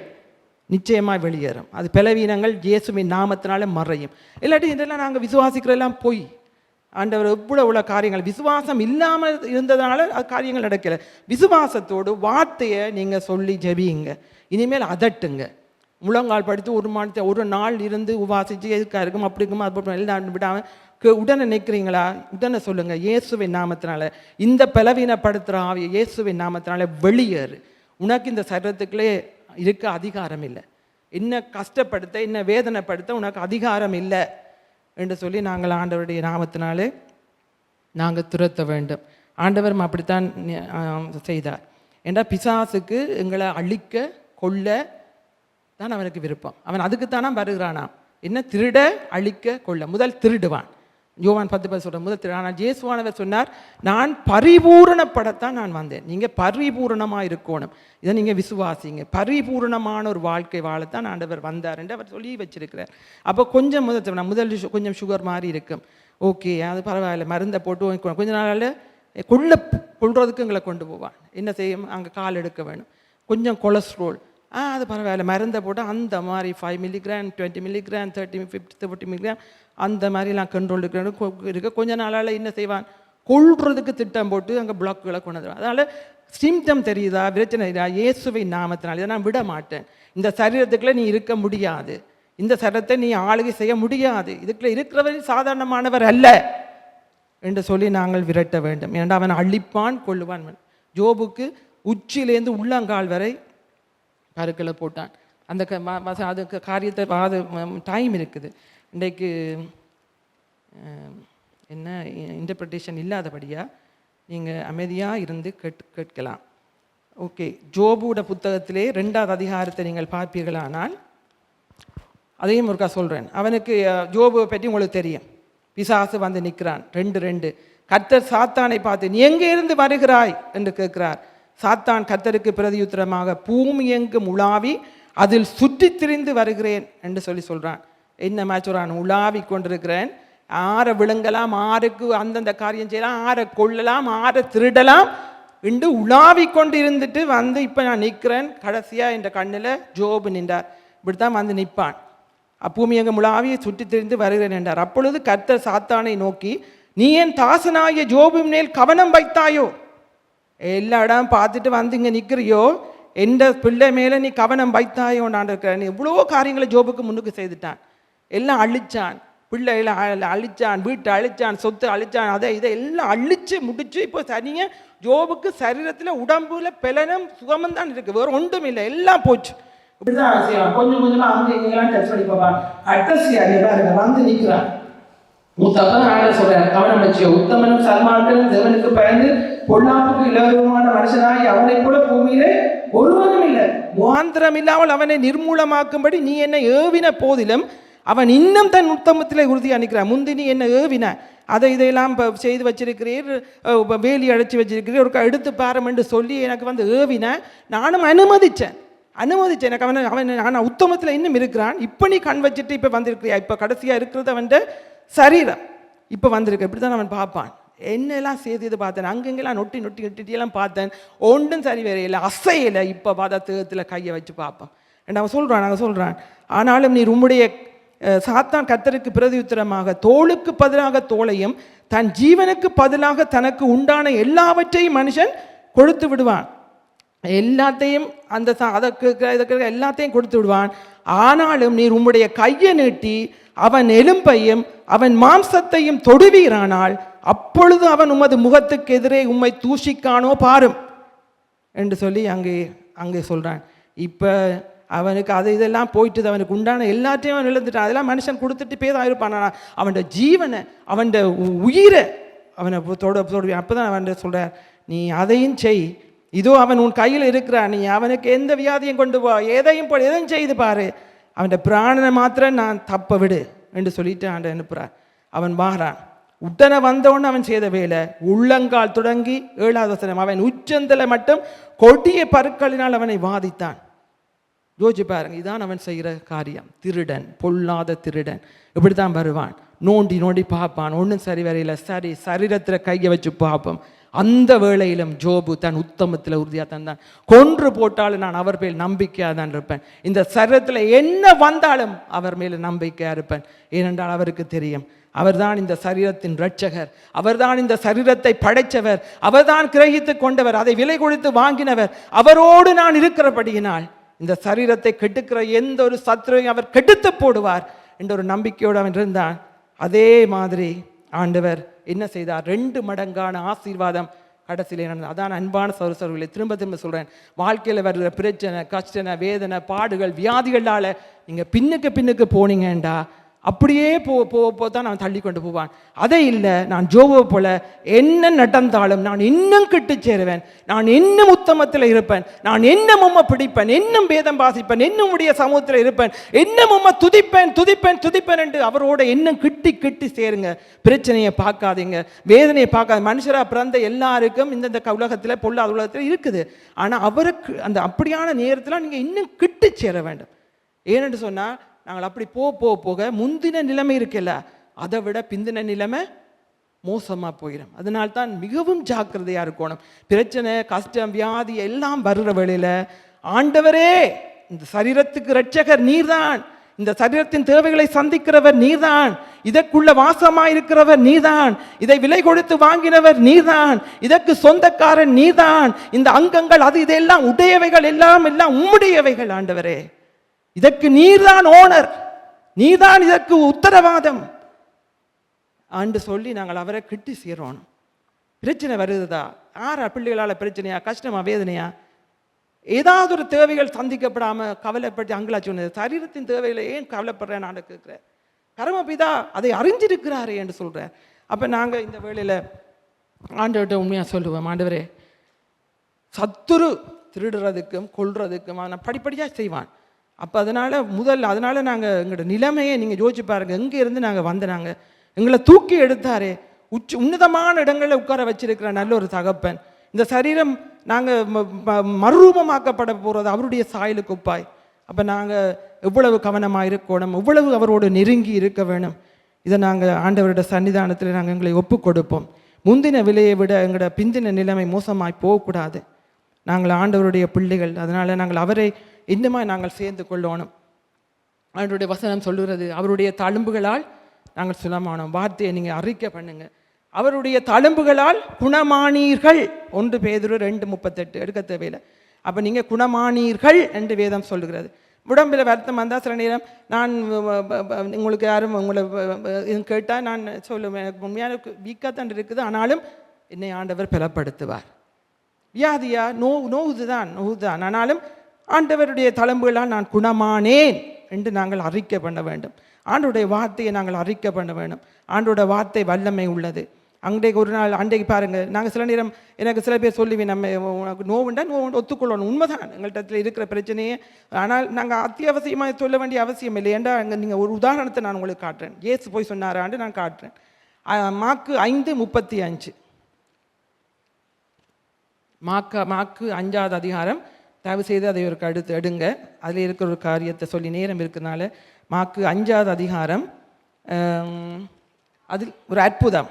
நிச்சயமாக வெளியேறும். அது பலவீனங்கள் இயேசுவின் நாமத்தினால மறையும். இல்லாட்டி இதெல்லாம் நாங்கள் விசுவாசிக்கிறதெல்லாம் போய் ஆண்டவர் எவ்வளோ காரியங்கள் விசுவாசம் இல்லாமல் இருந்ததுனால அது காரியங்கள் நடக்கல. விசுவாசத்தோடு வார்த்தையை நீங்கள் சொல்லி ஜெபியுங்க. இனிமேல் அதட்டுங்க. முழங்கால் படித்து ஒரு நாள் இருந்து உபாசிச்சு எதுக்காக இருக்கும் அப்படி இருக்கும் அது எல்லாம் விடாமல் உடனே நிற்கிறீங்களா? உடனே சொல்லுங்கள், இயேசுவின் நாமத்தினால இந்த பலவீனப்படுத்துகிற ஆவியை இயேசுவின் நாமத்தினால வெளியேறு. உனக்கு இந்த சரீரத்துக்குள்ளே இருக்க அதிகாரம் இல்லை. என்ன கஷ்டப்படுத்த, என்ன வேதனைப்படுத்த உனக்கு அதிகாரம் இல்லை என்று சொல்லி நாங்கள் ஆண்டவருடைய நாமத்தினாலே நாங்கள் துரத்த வேண்டும். ஆண்டவரும் அப்படித்தான் செய்தார். ஏன்னா பிசாசுக்கு எங்களை அழிக்க கொல்ல தான் அவனுக்கு விருப்பம். அவன் அதுக்குத்தானா வருகிறானாம். என்ன? திருட, அழிக்க, கொல்ல. முதல் திருடுவான். யோவான் 10 சொல்கிற முதல் திரு. ஆனால் இயேசுவானவர் சொன்னார், நான் பரிபூரணப்படத்தான் நான் வந்தேன். நீங்கள் பரிபூரணமாக இருக்கணும். இதை நீங்கள் விசுவாசிங்க. பரிபூரணமான ஒரு வாழ்க்கை வாழத்தான் ஆண்டவர் வந்தார் என்று அவர் சொல்லி வச்சிருக்கிறார். அப்போ கொஞ்சம் முதல் கொஞ்சம் சுகர் மாதிரி இருக்கும். ஓகே, அது பரவாயில்ல, மருந்தை போட்டு கொஞ்ச நாளில் கொள்றதுக்கு எங்களை கொண்டு போவான். என்ன செய்யும்? அங்கே கால் எடுக்க வேணும். கொஞ்சம் கொலஸ்ட்ரோல், அது பரவாயில்ல, மருந்தை போட்டு அந்த மாதிரி 5 மில்லிகிராம் 20 மில்லிகிராம் 30 50 40 மில்லிகிராம் அந்த மாதிரிலாம் கண்ட்ரோல் இருக்க கொஞ்ச நாளால் என்ன செய்வான்? கொள்றதுக்கு திட்டம் போட்டு அங்கே பிளாக்குகளை கொண்டு வந்துடுவான். அதனால் சிம்டம் தெரியுதா, பிரச்சனை தெரியுதா? இயேசுவின் நாமத்தினால் இதை நான் விட மாட்டேன். இந்த சரீரத்துக்குள்ளே நீ இருக்க முடியாது. இந்த சரீரத்தை நீ ஆளுகை செய்ய முடியாது. இதுக்குள்ளே இருக்கிறவர் சாதாரணமானவர் அல்ல என்று சொல்லி நாங்கள் விரட்ட வேண்டும். ஏன்னா அவன் அழிப்பான், கொள்ளுவான். ஜோபுக்கு உச்சியிலேருந்து உள்ளங்கால் வரை கருக்களை போட்டான். அந்த அதுக்கு காரியத்தை அது டைம் இருக்குது. இன்றைக்கு என்ன இன்டர்பிரிட்டேஷன் இல்லாதபடியாக நீங்கள் அமைதியாக இருந்து கேட்கலாம். ஓகே, ஜோபுட புத்தகத்திலே 2வது அதிகாரத்தை நீங்கள் பார்ப்பீர்களானால் அதையும் ஒருக்கா சொல்கிறேன். அவனுக்கு ஜோபுவை பற்றி உங்களுக்கு தெரியும். பிசாசு வந்து நிற்கிறான். 2 கர்த்தர் சாத்தானை பார்த்து, நீ எங்கே இருந்து வருகிறாய் என்று கேட்கிறார். சாத்தான் கர்த்தருக்கு பிரதியுத்தரமாக, பூமி எங்கும் உலாவி அதில் சுற்றி திரிந்து வருகிறேன் என்று சொல்கிறான். என்ன சொல்கிறான்? உலாவி கொண்டிருக்கிறேன். ஆரை விழுங்கலாம், ஆருக்கு அந்தந்த காரியம் செய்யலாம், ஆரை கொள்ளலாம், ஆரை திருடலாம் என்று உலாவி கொண்டு இருந்துட்டு வந்து இப்போ நான் நிற்கிறேன். கடைசியாக என்ற கண்ணில் ஜோபு நின்றார். இப்படித்தான் வந்து நிற்பான். பூமி எங்கும் உலாவியை சுற்றி திரிந்து வருகிறேன் என்றார். அப்பொழுது கர்த்தர் சாத்தானை நோக்கி, நீ என் தாசனாகிய ஜோபின் மேல் கவனம் வைத்தாயோ? எல்லா இடம் பார்த்துட்டு வந்து இங்கே நிற்கிறியோ? எந்த பிள்ளை மேலே நீ கவனம் வைத்தாயோன்னு இருக்கிற. நீ எவ்வளோ காரியங்களை ஜோபுக்கு முன்னுக்கு செய்துட்டான். எல்லாம் அழிச்சான். பிள்ளைகளை அழிச்சான், வீட்டை அழிச்சான், சொத்து அழிச்சான், அதை இதை எல்லாம் அழிச்சு முடிச்சு இப்போ சரிங்க ஜோபுக்கு சரீரத்தில் உடம்புல பலனும் சுகமும் தான் இருக்குது. வேறு ஒன்றும் இல்லை, எல்லாம் போச்சு. இப்படிதான் செய்வான். கொஞ்சம் கொஞ்சமாக அங்கே இங்கெல்லாம் டச் பண்ணி பார்ப்பான். அட்டசியாக வந்து நிற்கிறான். மூத்தப்பதான் ஆண்டவர் சொல்றார், கவனம் வச்சியோ, உத்தமனும் சன்மார்க்கனும் தேவனுக்கு பயந்து பொல்லாப்புக்கு இலவசமான மனுஷனாகி அவனை போல பூமியிலே ஒருவனும் இல்லை. முகாந்திரம் இல்லாமல் அவனை நிர்மூலமாக்கும்படி நீ என்னை ஏவின போதிலும் அவன் இன்னும் தன் உத்தமத்திலே உறுதி அணிக்கிறான். முந்தினி என்ன ஏவின, அதை இதையெல்லாம் செய்து வச்சிருக்கிறீர், வேலி அடைச்சி வச்சிருக்கிறீர், ஒரு எடுத்து பாரம் என்று சொல்லி எனக்கு வந்து ஏவின. நானும் அனுமதித்தேன். எனக்கு அவன் நான் உத்தமத்தில் இன்னும் இருக்கிறான். இப்போ நீ கண் வச்சுட்டு இப்போ வந்திருக்கிறியா? இப்போ கடைசியாக இருக்கிறது அவன் சரீரம் இப்போ வந்திருக்கு. இப்படி தான் அவன் பார்ப்பான். என்னெல்லாம் செய்து பார்த்தேன், அங்கெங்கெல்லாம் நொட்டியெல்லாம் பார்த்தேன், ஒன்றும் சரி வேற இல்லை, அசையலை. இப்போ பார்த்தா தேகத்தில் கையை வச்சு பார்ப்பான். அவன் சொல்கிறான், ஆனாலும் நீர் உம்முடைய சாத்தான் கர்த்தருக்கு பிரதியுத்தரமாக தோளுக்கு பதிலாக தோளையும் தன் ஜீவனுக்கு பதிலாக தனக்கு உண்டான எல்லாவற்றையும் மனுஷன் கொடுத்து விடுவான். எல்லாத்தையும் அதற்கு எல்லாத்தையும் கொடுத்து விடுவான். ஆனாலும் நீர் உம்முடைய கையை நீட்டி அவன் எலும்பையும் அவன் மாம்சத்தையும் தொடுவீரானால் அப்பொழுது அவன் உமது முகத்துக்கு எதிரே உம்மை தூஷிக்கானோ பாரும் என்று சொல்லி அங்கே சொல்கிறான். இப்போ அவனுக்கு இதெல்லாம் போயிட்டு அவனுக்கு உண்டான எல்லாத்தையும் அவன் இழந்துட்டான். அதெல்லாம் மனுஷன் கொடுத்துட்டு பேதான் இருப்பான். அவன் ஜீவனை, அவன் உயிரை அவனை தொடுவான். அப்போ தான் அவன் சொல்கிறார், நீ அதையும் செய், இதோ அவன் உன் கையில் இருக்கிறான், நீ அவனுக்கு எந்த வியாதியும் கொண்டு போ, எதையும் செய்து பாரு, அவன் பிராணனை மாத்திரம் நான் தப்ப விடு என்று சொல்லிட்டு ஆண்ட அனுப்புகிறார். அவன் வாரான். உடனே வந்தவொன்னு அவன் செய்த வேலை உள்ளங்கால் தொடங்கி 7வது வசனம், அவன் உச்சந்தலை மட்டும் கொடிய பருக்களினால் அவனை வாதித்தான். யோசிச்சு பாருங்க, இதான் அவன் செய்கிற காரியம். திருடன், பொல்லாத திருடன் இப்படித்தான் வருவான். நோண்டி நோண்டி பார்ப்பான், ஒன்றும் சரி வரையில, சரி சரீரத்தில் கையை வச்சு பார்ப்போம். அந்த வேளையிலும் ஜோபு தன் உத்தமத்தில் உறுதியாக தந்தான். கொன்று போட்டாலும் நான் அவர் மேல் நம்பிக்கையாக தான் இருப்பேன். இந்த சரீரத்தில் என்ன வந்தாலும் அவர் மேல் நம்பிக்கையாக இருப்பேன். ஏனென்றால் அவருக்கு தெரியும், அவர்தான் இந்த சரீரத்தின் இரட்சகர், அவர்தான் இந்த சரீரத்தை படைத்தவர், அவர்தான் கிரகித்து கொண்டவர், அதை விலை கொடுத்து வாங்கினவர். அவரோடு நான் இருக்கிறபடியினால் இந்த சரீரத்தை கெடுக்கிற எந்த ஒரு சத்துருவையும் அவர் கெடுத்து போடுவார் என்ற ஒரு நம்பிக்கையோடு அவன் இருந்தான். அதே மாதிரி ஆண்டவர் என்ன செய்தார்? 2 மடங்கான ஆசீர்வாதம் கடைசியிலே நடந்தது. அதான் அன்பான சகோதரர்களே, திரும்ப திரும்ப சொல்கிறேன், வாழ்க்கையில் வருகிற பிரச்சனை, கஷ்டம், வேதனை, பாடுகள், வியாதிகளால் நீங்கள் பின்னுக்கு போனீங்கண்டா அப்படியே தான் அவன் தள்ளி கொண்டு போவான். அதை இல்லை, நான் ஜோபை போல என்ன நடந்தாலும் நான் இன்னும் கிட்டு சேருவேன், நான் இன்னும் உத்தமத்தில் இருப்பேன், நான் இன்னும் உம்மை பிடிப்பேன், இன்னும் வேதம் வாசிப்பேன், இன்னும் உடைய சமூகத்தில் இருப்பேன், இன்னும் உம்மை துதிப்பேன் என்று அவரோட இன்னும் கிட்டி சேருங்க. பிரச்சனையை பார்க்காதீங்க, வேதனையை பார்க்காத. மனுஷராக பிறந்த எல்லாருக்கும் இந்த உலகத்தில் பொல்லாத உலகத்தில் இருக்குது. ஆனால் அவருக்கு அந்த அப்படியான நேரத்தில் நீங்கள் இன்னும் கிட்டு சேர வேண்டும். ஏனென்று சொன்னால், நாங்கள் அப்படி போக முந்தின நிலைமை இருக்குல்ல, அதை விட பிந்தின நிலைமை மோசமாக போயிடும். அதனால்தான் மிகவும் ஜாக்கிரதையாக இருக்கணும். பிரச்சனை, கஷ்டம், வியாதி எல்லாம் வருகிற வேளையில் ஆண்டவரே, இந்த சரீரத்துக்கு இரட்சகர் நீர்தான், இந்த சரீரத்தின் தேவைகளை சந்திக்கிறவர் நீர்தான், இதற்குள்ள வாசமாக இருக்கிறவர் நீர்தான், இதை விலை கொடுத்து வாங்கினவர் நீர்தான், இதற்கு சொந்தக்காரன் நீர்தான், இந்த அங்கங்கள் அது இதெல்லாம் உடையவைகள் எல்லாம் உம்முடையவைகள் ஆண்டவரே, இதற்கு நீர்தான் ஓனர், நீதான் இதற்கு உத்தரவாதம் ஆண்டு சொல்லி நாங்கள் அவரை கிட்டி சேரோம். பிரச்சனை வருதுதா, யாரா பிள்ளைகளால் பிரச்சனையா, கஷ்டமா, வேதனையா, ஏதாவது ஒரு தேவைகள் சந்திக்கப்படாமல் கவலைப்பட்டு அங்கலாச்சு சொன்னது. சரீரத்தின் தேவைகளை ஏன் கவலைப்படுறேன் நான் கேட்குறேன். பரமபிதா அதை அறிஞ்சிருக்கிறாரு என்று சொல்கிறார். அப்போ நாங்கள் இந்த வேளையில் ஆண்டவர்கிட்ட உண்மையாக சொல்லுவோம், ஆண்டவரே, சத்துரு திருடுறதுக்கும் கொள்றதுக்கும் அவனை படிப்படியாக செய்வான். அப்போ அதனால் நாங்கள் எங்களோட நிலைமையை நீங்கள் யோசிச்சு பாருங்கள். எங்கே இருந்து நாங்கள் வந்தனாங்க, எங்களை தூக்கி எடுத்தாரே, உன்னதமான இடங்களில் உட்கார வச்சிருக்கிற நல்ல ஒரு தகப்பன். இந்த சரீரம் நாங்கள் மறுரூபமாக்கப்பட போகிறது அவருடைய சாயலுக்கு ஒப்பாய். அப்போ நாங்கள் எவ்வளவு கவனமாக இருக்கணும், எவ்வளவு அவரோடு நெருங்கி இருக்க வேணும். இதை நாங்கள் ஆண்டவரோட சன்னிதானத்தில் நாங்கள் எங்களை ஒப்பு கொடுப்போம். முந்தின விலையை விட எங்களோட பிந்தின நிலைமை மோசமாய் போகக்கூடாது. நாங்கள் ஆண்டவருடைய பிள்ளைகள், அதனால் நாங்கள் அவரை இன்னுமா நாங்கள் சேர்ந்து கொள்ளணும். அவருடைய வசனம் சொல்லுகிறது, அவருடைய தழும்புகளால் நாங்கள் சுலமானோம். வார்த்தையை நீங்கள் அறிக்கை பண்ணுங்க. அவருடைய தழும்புகளால் குணமானீர்கள். 1 பேதுரு 2:38 எடுக்க தேவையில்லை. அப்போ நீங்கள் குணமானீர்கள் என்று வேதம் சொல்லுகிறது. உடம்பில் வருத்தம் வந்தால் சில நேரம் நான் உங்களுக்கு யாரும் உங்களை கேட்டால் நான் சொல்லுவேன், எனக்கு உண்மையான வீக்காக தான் இருக்குது, ஆனாலும் என்னை ஆண்டவர் பலப்படுத்துவார். வியாதியா நோவுதான், ஆனாலும் ஆண்டவருடைய தழும்புகளால் நான் குணமானேன் என்று நாங்கள் அறிக்கை பண்ண வேண்டும். ஆண்டோடைய வார்த்தையை நாங்கள் அறிக்கை பண்ண வேண்டும். ஆண்டோட வார்த்தை வல்லமை உள்ளது. அன்றைக்கு ஒரு நாள் அன்றைக்கு பாருங்கள், நாங்கள் சில நேரம் எனக்கு சில பேர் சொல்லுவேன், நம்ம உனக்கு நோவுண்டா ஒத்துக்கொள்ளணும், உண்மைதான் எங்கள்கிட்ட இருக்கிற பிரச்சனையே. ஆனால் நாங்கள் அத்தியாவசியமாக சொல்ல வேண்டிய அவசியம் இல்லை. ஏண்டா அங்கே நீங்கள் ஒரு உதாரணத்தை நான் உங்களுக்கு காட்டுறேன். இயேசு போய் சொன்னாராண்டு நான் காட்டுறேன். மாற்கு 5:35 மாற்கு 5வது அதிகாரம். தயவு செய்து அதை ஒரு கடுத்து எடுங்க. அதில் இருக்கிற ஒரு காரியத்தை சொல்லி நேரம் இருக்கிறதுனால மாற்கு 5வது அதிகாரம். அதில் ஒரு அற்புதம்.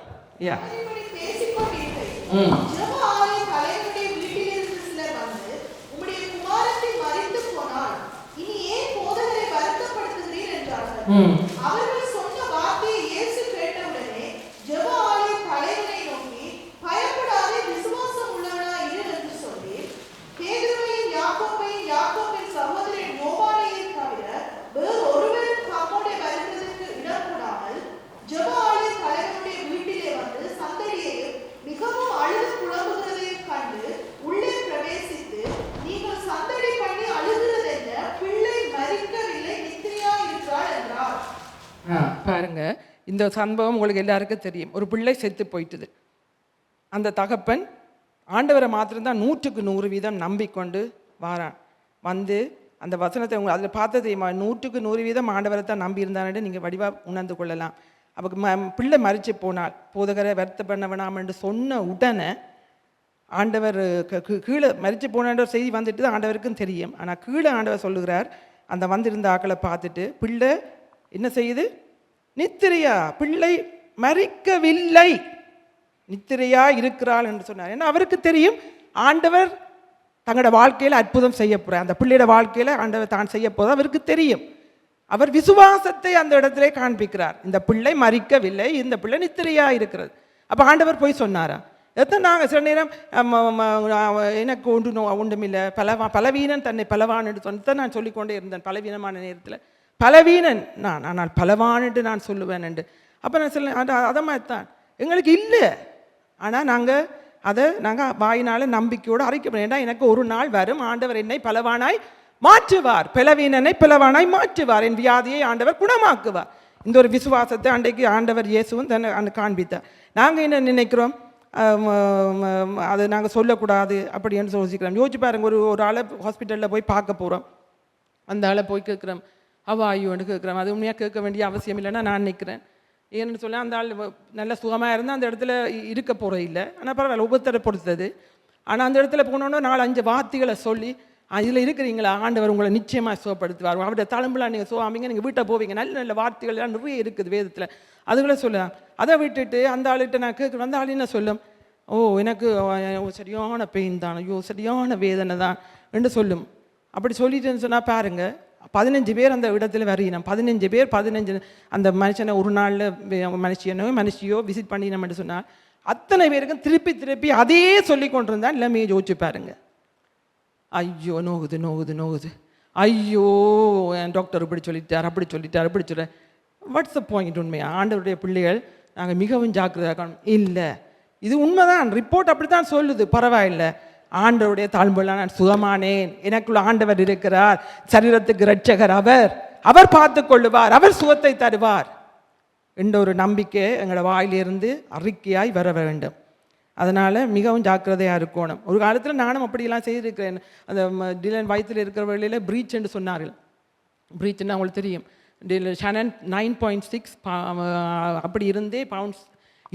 பாருங்க, இந்த சம்பவம் உங்களுக்கு எல்லாருக்கும் தெரியும். ஒரு பிள்ளை செத்து போயிட்டுது. அந்த தகப்பன் ஆண்டவரை மாத்திரம்தான் 100% நம்பிக்கொண்டு வாரான். வந்து அந்த வசனத்தை அதில் பார்த்தது 100% ஆண்டவரை தான் நம்பி இருந்தான்னு நீங்கள் வடிவாக உணர்ந்து கொள்ளலாம். அவருக்கு பிள்ளை மறித்து போனால் போதகரை வருத்த பண்ண வேணாம் என்று சொன்ன உடனே ஆண்டவர் கீழே மறித்து போன செய்தி வந்துட்டு தான் ஆண்டவருக்கும் தெரியும். ஆனால் கீழே ஆண்டவர் சொல்லுகிறார், அந்த வந்திருந்த ஆக்களை பார்த்துட்டு பிள்ளை என்ன செய்யுது, நித்திரையா, பிள்ளை மறிக்கவில்லை, நித்திரையா இருக்கிறாள் என்று சொன்னார். ஏன்னா அவருக்கு தெரியும் ஆண்டவர் தங்களோட வாழ்க்கையில் அற்புதம் செய்ய போகிறார், அந்த பிள்ளையோட வாழ்க்கையில் ஆண்டவர் தான் செய்ய போகிறது அவருக்கு தெரியும். அவர் விசுவாசத்தை அந்த இடத்திலே காண்பிக்கிறார். இந்த பிள்ளை மறிக்கவில்லை, இந்த பிள்ளை நித்திரையா இருக்கிறது. அப்போ ஆண்டவர் போய் சொன்னாரா? எத்தனை நாங்கள் சில நேரம் எனக்கு ஒன்றுமில்லை, பலவீனன் தன்னை பலவான் என்று சொன்னதை நான் சொல்லிக்கொண்டே இருந்தேன். பலவீனமான நேரத்தில் பலவீனன் நான், ஆனால் பலவான் என்று நான் சொல்லுவேன் என்று. அப்போ நான் சொல்ல அதை மாதிரி தான் எங்களுக்கு இல்லை. ஆனால் நாங்கள் வாயினால் நம்பிக்கையோடு அறிக்கை ஏன்னா எனக்கு ஒரு நாள் வரும், ஆண்டவர் என்னை பலவானாய் மாற்றுவார், பலவீனனை பலவானாய் மாற்றுவார், என் வியாதியை ஆண்டவர் குணமாக்குவார். இந்த ஒரு விசுவாசத்தை அன்றைக்கு ஆண்டவர் இயேசுவும் தன்னை காண்பித்தார். நாங்கள் என்ன நினைக்கிறோம், அது நாங்கள் சொல்லக்கூடாது அப்படின்னு யோசிக்கிறோம். யோசிச்சு பாருங்க, ஒரு ஆளை ஹாஸ்பிட்டலில் போய் பார்க்க போகிறோம், அந்த ஆளை போய் கேட்குறோம் ஐயோன்னு கேட்குறோம். அது உண்மையாக கேட்க வேண்டிய அவசியம் இல்லைன்னா நான் நினைக்கிறேன். ஏன்னு சொல்ல அந்த ஆள் நல்ல சுகமாக இருந்தால் அந்த இடத்துல இருக்க போகிற இல்லை. ஆனால் பரவாயில்ல, உபத்தரை பொறுத்தது. ஆனால் அந்த இடத்துல போனோன்னா 4-5 வார்த்தைகளை சொல்லி இதில் இருக்கிறீங்களா, ஆண்டவர் உங்களை நிச்சயமாக சுகப்படுத்துவார், அவருடைய தளம்புலாம் நீங்கள் சுகாமிங்க, நீங்கள் வீட்டை போவீங்க, நல்ல நல்ல வார்த்தைகள்லாம் நிறைய இருக்குது வேதத்தில், அதுகளை சொல்லலாம். அதை விட்டுட்டு அந்த ஆளுகிட்ட நான் கேட்குறேன், அந்த ஆள் என்ன சொல்லும், எனக்கு சரியான பெயின் தான், சரியான வேதனை தான் என்று சொல்லும். அப்படி சொல்லிட்டுன்னு சொன்னால் பாருங்கள், 15 பேர் அந்த இடத்துல வரையினோம், 15 பேர் 15 அந்த மனுஷனை ஒரு நாளில் மனுஷியோ விசிட் பண்ணினோம்னு சொன்னால் அத்தனை பேருக்கும் திருப்பி திருப்பி அதே சொல்லி கொண்டு இருந்தால் எல்லாமே யோசிச்சு பாருங்க. ஐயோ நோகுது, ஐயோ என் டாக்டர் இப்படி சொல்லிட்டார், அப்படி சொல்ல வாட்ஸ் த பாயிண்ட்? உண்மையா ஆண்டவருடைய பிள்ளைகள் நாங்கள் மிகவும் ஜாக்கிரதையாக இருக்கணும். இல்லை, இது உண்மைதான், ரிப்போர்ட் அப்படி தான் சொல்லுது, பரவாயில்லை, ஆண்டவருடைய தாழ்வுலாம் நான் சுகமானேன், எனக்குள்ள ஆண்டவர் இருக்கிறார், சரீரத்துக்கு இரட்சகர் அவர் பார்த்து கொள்ளுவார், அவர் சுகத்தை தருவார் என்ற ஒரு நம்பிக்கை எங்களோட வாயிலிருந்து அறிக்கையாய் வர வேண்டும். அதனால் மிகவும் ஜாக்கிரதையாக இருக்கணும். ஒரு காலத்தில் நானும் அப்படியெல்லாம் செய்திருக்கிறேன். அந்த டிலன் வயிற்றில் இருக்கிற வழியில் ப்ரீச் என்று சொன்னார்கள். ப்ரீச்ன்னு அவங்களுக்கு தெரியும். ஷனன் 9.6 அப்படி பவுண்ட்ஸ்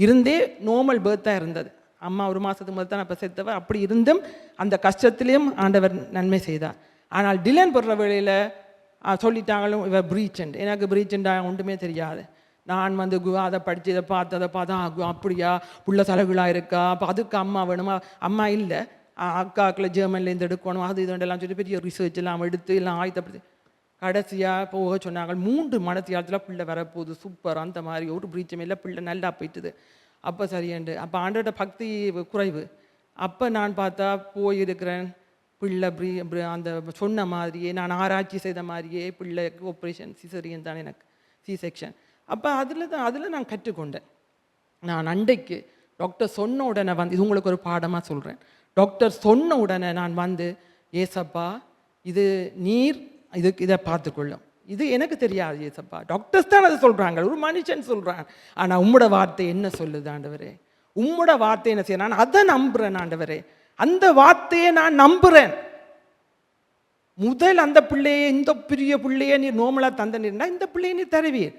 இருந்தே நார்மல் பேர்த்தாக இருந்தது. அம்மா 1 மாதத்துக்கு முதல் தான் அப்போ செத்தவ. அப்படி இருந்தும் அந்த கஷ்டத்துலேயும் ஆண்டவர் நன்மை செய்தார். ஆனால் டிலன் போடுற வேளையில் சொல்லிட்டாங்களும் இவர் ப்ரீச்சண்ட். எனக்கு ப்ரீச்சண்டா ஒன்றுமே தெரியாது. நான் அதை படித்து இதை பார்த்தா அப்படியா புள்ள தலைகளாக இருக்கா, அப்போ அதுக்கு அம்மா வேணுமா, அம்மா இல்லை அக்காக்கில் ஜெர்மன்லேருந்து எடுக்கணும், அது இதெல்லாம் சொல்லி பெரிய ரிசர்ச் எல்லாம் எடுத்து எல்லாம் ஆயத்தப்படுத்தி கடைசியாக போக சொன்னாங்க. 3 மணத்தியாலத்தில் பிள்ளை வரப்போகுது, சூப்பர், அந்த மாதிரி ஒரு பிரீச்சமே இல்லை, பிள்ளை நல்லா போயிட்டுது. அப்போ சரியண்டு. அப்போ ஆண்டோட பக்தி குறைவு. அப்போ நான் பார்த்தா போயிருக்கிறேன், பிள்ளை அந்த சொன்ன மாதிரியே நான் ஆராய்ச்சி செய்த மாதிரியே பிள்ளைக்கு ஆப்ரேஷன் சிசரியன் தான் எனக்கு, சி செக்ஷன். அப்போ அதில் நான் கற்றுக்கொண்டேன். நான் அன்றைக்கு டாக்டர் சொன்ன உடனே இது உங்களுக்கு ஒரு பாடமாக சொல்கிறேன். டாக்டர் சொன்ன உடனே நான் ஏசப்பா இது நீர் இதை பார்த்துக்கொள்ளும், இது எனக்கு தெரியாது ஏசப்பா, டாக்டர்ஸ் தான் அதை சொல்கிறாங்க, ஒரு மனுஷன் சொல்கிறான், ஆனால் உம்மோட வார்த்தை என்ன சொல்லுது ஆண்டவரே, உம்மோட வார்த்தை என்ன செய்ய, நான் அதை நம்புகிறேன் ஆண்டவரே, அந்த வார்த்தையை நான் நம்புகிறேன். முதல் அந்த பிள்ளையை, இந்த பெரிய பிள்ளையை நீர் நோமலாக தந்தனா இந்த பிள்ளையை நீர் தருவீர்.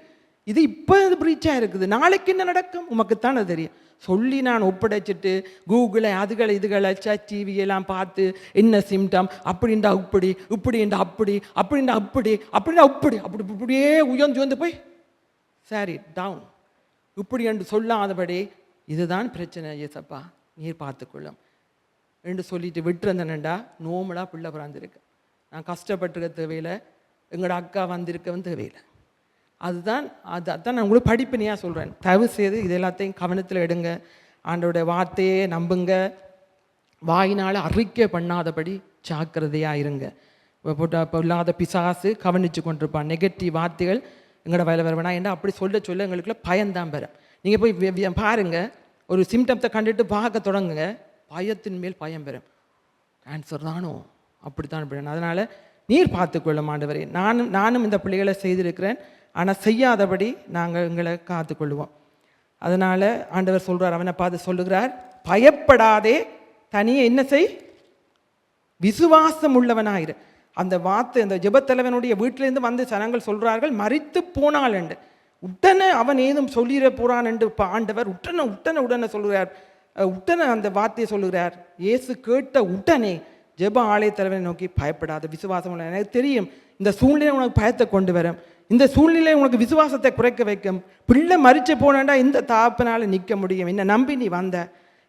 இது இப்போ பிரீச்சாக இருக்குது, நாளைக்கு என்ன நடக்கும் உமக்குத்தான் அது தெரியும். சொல்லி நான் ஒப்படைச்சிட்டு கூகுளை இதுகளை டிவியெல்லாம் பார்த்து என்ன சிம்டம், அப்படின்டா இப்படின்டா அப்படியே உயர்ந்து போய் சரி டவுன் இப்படி என்று சொல்லாதபடி இதுதான் பிரச்சனை ஏசப்பா நீர் பார்த்துக்கொள்ளும் என்று சொல்லிட்டு விட்டுருந்தேன்டா நோமலாக பிள்ளை பிறந்திருக்கு. நான் கஷ்டப்பட்டிருக்க தேவையில்லை, எங்களோட அக்கா வந்திருக்கவும் தேவையில்லை. அதான் நான் உங்களுக்கு படிப்பினையாக சொல்கிறேன். தயவு செய்து இது எல்லாத்தையும் கவனத்தில் எடுங்க. ஆண்டோடைய வார்த்தையே நம்புங்க, வாயினால் அறிக்கை பண்ணாதபடி ஜாக்கிரதையாக இருங்க. இப்போ இல்லாத பிசாசு கவனித்து கொண்டிருப்பான். நெகட்டிவ் வார்த்தைகள் எங்களோட வயல வரவேணா என்ன அப்படி சொல்ல எங்களுக்குள்ள பயம்தான் பெறும். நீங்கள் போய் பாருங்கள், ஒரு சிம்டம்ஸை கண்டுட்டு பார்க்க தொடங்குங்க, பயத்தின் மேல் பயம் பெறும். கேன்சர் தானோ அப்படித்தான் பெறணும். அதனால் நீர் பார்த்துக்கொள்ளும் ஆண்டவரே. நானும் இந்த பிள்ளைகளை செய்திருக்கிறேன், ஆனால் செய்யாதபடி நாங்கள் எங்களை காத்துக்கொள்ளுவோம். அதனால் ஆண்டவர் சொல்கிறார், அவனை பார்த்து சொல்லுகிறார், பயப்படாதே, தனியே என்ன செய், விசுவாசம் உள்ளவனாயிரு. அந்த வார்த்தை அந்த ஜெபத்தலைவனுடைய வீட்டிலேருந்து வந்து சனங்கள் சொல்கிறார்கள், மரித்து போனாள் என்று. உடனே அவன் ஏதும் சொல்லிட போறான் என்று ஆண்டவர் உடனே சொல்லுகிறார். உடனே அந்த வார்த்தையை சொல்லுகிறார். இயேசு கேட்ட உடனே ஜெப ஆலய தலைவனை நோக்கி, பயப்படாத, விசுவாசம் உள்ள, எனக்கு தெரியும் இந்த சூழ்நிலை உனக்கு பயத்தை கொண்டு வரும், இந்த சூழ்நிலை உனக்கு விசுவாசத்தை குறைக்க வைக்கும். பிள்ளை மறிச்சு போனாண்டா இந்த தாப்பனால நிற்க முடியும். என்னை நம்பி நீ வந்த,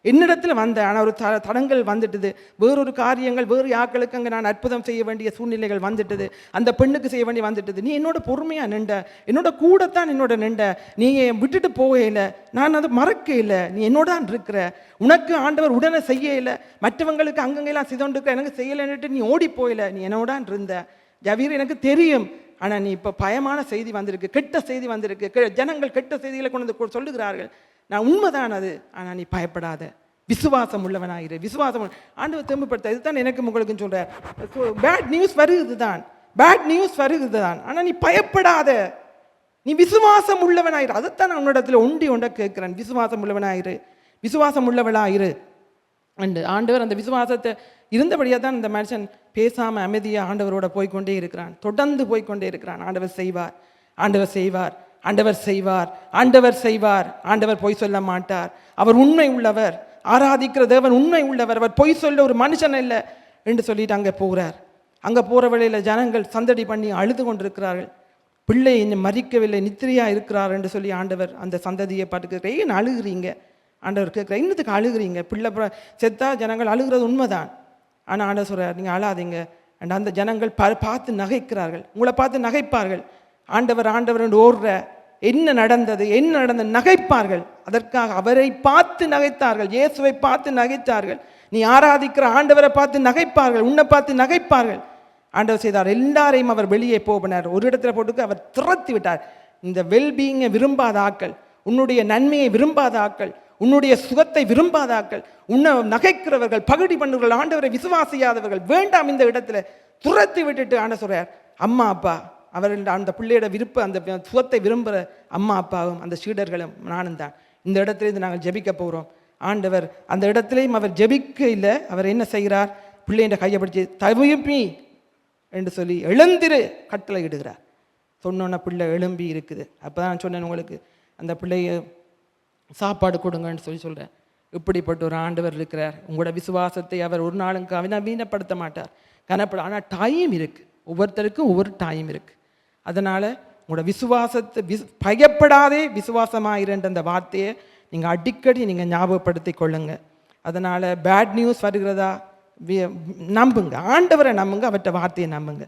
என்னிடத்தில் வந்த, ஆனால் ஒரு தடங்கள் வந்துட்டுது, வேறொரு காரியங்கள், வேறு யாக்களுக்கு அங்கே நான் அற்புதம் செய்ய வேண்டிய சூழ்நிலைகள் வந்துட்டுது, அந்த பெண்ணுக்கு செய்ய வேண்டிய வந்துட்டுது. நீ என்னோட பொறுமையாக நின்ற, என்னோட கூடத்தான் என்னோட நின்ற, நீ விட்டுட்டு போகல, நான் அதை மறக்க இல்லை, நீ என்னோட தான் இருக்கிற, உனக்கு ஆண்டவர் உடனே செய்ய இல்லை, மற்றவங்களுக்கு அங்கங்கெல்லாம் செய்தோண்டிருக்க, எனக்கு செய்யலைன்னுட்டு நீ ஓடி போயில, நீ என்னோடான் இருந்த ஜவீர், எனக்கு தெரியும். ஆனால் நீ இப்போ பயமான செய்தி வந்திருக்கு, கெட்ட செய்தி வந்திருக்கு, ஜனங்கள் கெட்ட செய்திகளை கொண்டு வந்து சொல்லுகிறார்கள். நான் உண்மைதான் அது, ஆனால் நீ பயப்படாத, விசுவாசம் உள்ளவனாயிரு. விசுவாசம் ஆண்டவர் தெம்புப்படுத்த, இதுதான் எனக்கு உங்களுக்கும் சொல்கிறார். பேட் நியூஸ் வருகிறது தான், ஆனால் நீ பயப்படாத, நீ விசுவாசம் உள்ளவனாயிரு. அதைத்தான் நான் உன்னிடத்தில் ஒன்றை கேட்கிறேன். விசுவாசம் உள்ளவளாயிரு அண்டு ஆண்டவர் அந்த விசுவாசத்தை இருந்தபடியாக தான் இந்த மனுஷன் பேசாமல் அமைதியாக ஆண்டவரோட போய்கொண்டே இருக்கிறான், தொடர்ந்து போய்கொண்டே இருக்கிறான். ஆண்டவர் செய்வார். ஆண்டவர் பொய் சொல்ல மாட்டார். அவர் உண்மை உள்ளவர், ஆராதிக்கிற தேவன் உண்மை உள்ளவர், அவர் பொய் சொல்ல ஒரு மனுஷன் இல்லை என்று சொல்லிட்டு அங்கே போகிறார். அங்கே போகிற வழியில் ஜனங்கள் சந்தடி பண்ணி அழுது கொண்டிருக்கிறார்கள். பிள்ளை இன்னும் மறிக்கவில்லை, நித்திரையாக இருக்கிறார் என்று சொல்லி ஆண்டவர் அந்த சந்ததியை பார்த்துக்கிற, ஏன் அழுகிறீங்க? ஆண்டவர் கேட்குற, இன்னத்துக்கு அழுகிறீங்க? பிள்ளை செத்தா ஜனங்கள் அழுகிறது உண்மைதான், ஆனால் ஆண்டவர் சொல்கிறார், நீங்கள் அழாதீங்க. அண்ட் அந்த ஜனங்கள் பார்த்து நகைக்கிறார்கள், உங்களை பார்த்து நகைப்பார்கள். ஆண்டவர் என்று ஓடுற, என்ன நடந்தது நகைப்பார்கள். அதற்காக அவரை பார்த்து நகைத்தார்கள், இயேசுவை பார்த்து நகைத்தார்கள். நீ ஆராதிக்கிற ஆண்டவரை பார்த்து நகைப்பார்கள், உன்னை பார்த்து நகைப்பார்கள். ஆண்டவர் செய்தார், எல்லாரையும் அவர் வெளியே போனார். ஒரு இடத்துல போட்டுக்கு அவர் துரத்தி விட்டார். இந்த வெல்பீயிங்கை விரும்பாத ஆக்கள், உன்னுடைய நன்மையை விரும்பாத ஆக்கள், உன்னுடைய சுகத்தை விரும்பாத ஆக்கள், உன்னை நகைக்கிறவர்கள், பகுடி பண்ணுவர்கள், ஆண்டவரை விசுவாசியாதவர்கள் வேண்டாம் இந்த இடத்துல துரத்தி விட்டுட்டு ஆண்ட சொல்றார், அம்மா அப்பா, அவர்கள் அந்த பிள்ளையோட அந்த சுகத்தை விரும்புகிற அம்மா அப்பாவும் அந்த சீடர்களும் நானும் தான் இந்த இடத்துலேருந்து நாங்கள் ஜெபிக்க போகிறோம். ஆண்டவர் அந்த இடத்துலையும் அவர் ஜெபிக்க இல்லை, அவர் என்ன செய்கிறார்? பிள்ளைன்ற கையை பிடிச்சி தவிப்பி என்று சொல்லி எழுந்திரு கட்டளை இடுகிறார். சொன்னோன்னா பிள்ளை எழும்பி இருக்குது. அப்போ தான் நான் சொன்னேன் உங்களுக்கு, அந்த பிள்ளைய சாப்பாடு கொடுங்கன்னு சொல்கிறேன். இப்படிப்பட்ட ஒரு ஆண்டவர் இருக்கிறார். உங்களோட விசுவாசத்தை அவர் ஒரு நாளும் வீணப்படுத்த மாட்டார், கனப்பட. ஆனால் டைம் இருக்குது, ஒவ்வொருத்தருக்கும் ஒவ்வொரு டைம் இருக்குது. அதனால் உங்களோட விசுவாசத்தை பயப்படாதே விசுவாசமாயிருன்ற அந்த வார்த்தையை நீங்கள் அடிக்கடி நீங்கள் ஞாபகப்படுத்தி கொள்ளுங்க. அதனால் பேட் நியூஸ் வருகிறதா நம்புங்க, ஆண்டவரை நம்புங்க, அவற்றை வார்த்தையை நம்புங்க.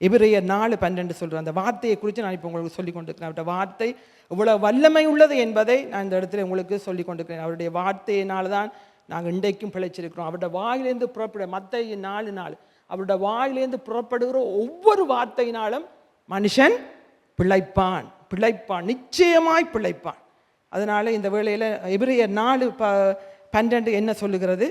எபிரேயர் 4:12 சொல்கிற அந்த வார்த்தையை குறித்து நான் இப்போ உங்களுக்கு சொல்லிக் கொண்டிருக்கிறேன். அவருடைய வார்த்தை இவ்வளோ வல்லமை உள்ளது என்பதை நான் இந்த இடத்துல உங்களுக்கு சொல்லிக் கொண்டிருக்கிறேன். அவருடைய வார்த்தையினால தான் நாங்கள் இன்றைக்கும் பிழைச்சிருக்கிறோம். அவருடைய வாயிலேருந்து புறப்பட மத்தேயு 4:4 அவருடைய வாயிலேருந்து புறப்படுகிற ஒவ்வொரு வார்த்தையினாலும் மனுஷன் பிழைப்பான், நிச்சயமாய் பிழைப்பான். அதனால இந்த வேளையில் எபிரேயர் 4:12 என்ன சொல்லுகிறது?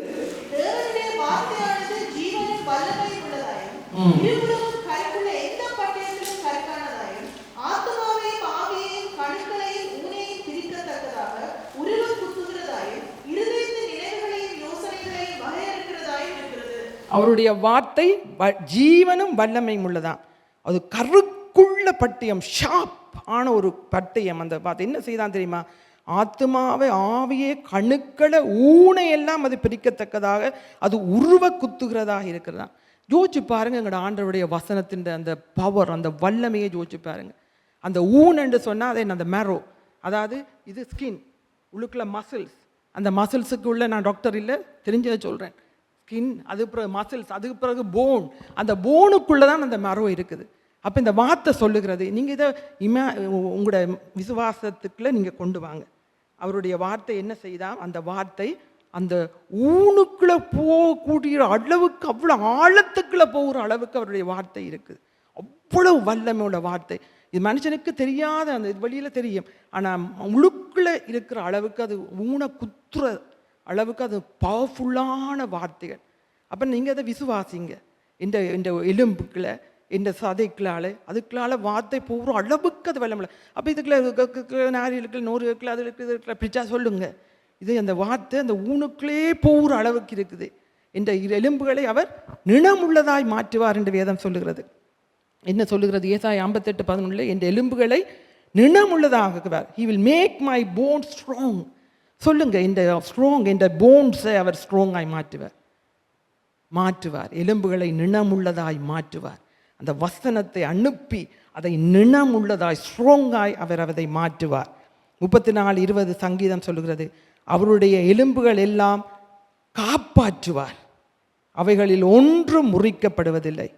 அவருடைய வார்த்தை ஜீவனும் வல்லமையும் உள்ளதான். அது கருக்குள்ள பட்டயம், ஷார்ப் ஆன ஒரு பட்டயம். அந்த வார்த்தை என்ன செய்தான் தெரியுமா? ஆத்மாவை, ஆவியே, கணுக்களை, ஊனையெல்லாம் அது பிரிக்கத்தக்கதாக அது உருவ குத்துகிறதாக இருக்கிறதா. யோசிச்சு பாருங்க, எங்களோட ஆண்டவருடைய வசனத்தின் அந்த பவர், அந்த வல்லமையை யோசிச்சு பாருங்க. அந்த ஊன் என்று சொன்னால் அதை அந்த மேரோ, அதாவது இது ஸ்கின், உள்ளுக்குள்ள மசில்ஸ். அந்த மசில்ஸுக்கு உள்ள, நான் டாக்டர் இல்லை, தெரிஞ்சதை சொல்கிறேன், ஸ்கின், அது பிறகு மசில்ஸ், அதுக்கு பிறகு போன். அந்த போனுக்குள்ளே தான் அந்த மரோ இருக்குது. அப்போ இந்த வார்த்தை சொல்லுகிறது, நீங்கள் இதை உங்களோட விசுவாசத்துக்குள்ளே நீங்கள் கொண்டு வாங்க. அவருடைய வார்த்தை என்ன செய்தால், அந்த வார்த்தை அந்த ஊனுக்குள்ளே போகக்கூடிய அளவுக்கு, அவ்வளோ ஆழத்துக்குள்ளே போகிற அளவுக்கு அவருடைய வார்த்தை இருக்குது. அவ்வளவு வல்லமையுள்ள வார்த்தை. இது மனுஷனுக்கு தெரியாத, அந்த வெளியில் தெரியும், ஆனால் முழுக்குள்ளே இருக்கிற அளவுக்கு, அது ஊனை குத்துற அளவுக்கு அது பவர்ஃபுல்லான வார்த்தைகள். அப்போ நீங்கள் அதை விசுவாசிங்க. இந்த எலும்புக்களை, இந்த சதைக்களால், அதுக்களால் வார்த்தை போகிற அளவுக்கு அது வல்லமில்லை. அப்போ இதுக்குள்ள நாரிகளுக்கு 100 இருக்குல்ல, அது இருக்குல்ல, பிரிச்சா சொல்லுங்க. இது அந்த வார்த்தை அந்த ஊனுக்குள்ளே போகிற அளவுக்கு இருக்குது. இந்த எலும்புகளை அவர் நிணமுள்ளதாய் மாற்றுவார் என்று வேதம் சொல்லுகிறது. என்ன சொல்லுகிறது? ஏசாயா 58:11 இந்த எலும்புகளை நிணமுள்ளதாக்குவார். He will make my bones strong. சொல்லுங்க, இந்த ஸ்ட்ராங், இந்த போன்ஸை அவர் ஸ்ட்ராங்காய் மாற்றுவார். எலும்புகளை நிணமுள்ளதாய் மாற்றுவார். அந்த வசனத்தை அனுப்பி அதை நிணமுள்ளதாய் ஸ்ட்ராங்காய் அவர் அதை மாற்றுவார். 34:20 சங்கீதம் சொல்லுகிறது, அவருடைய எலும்புகள் எல்லாம் காப்பாற்றுவார், அவைகளில் ஒன்றும் முறிக்கப்படுவதில்லை.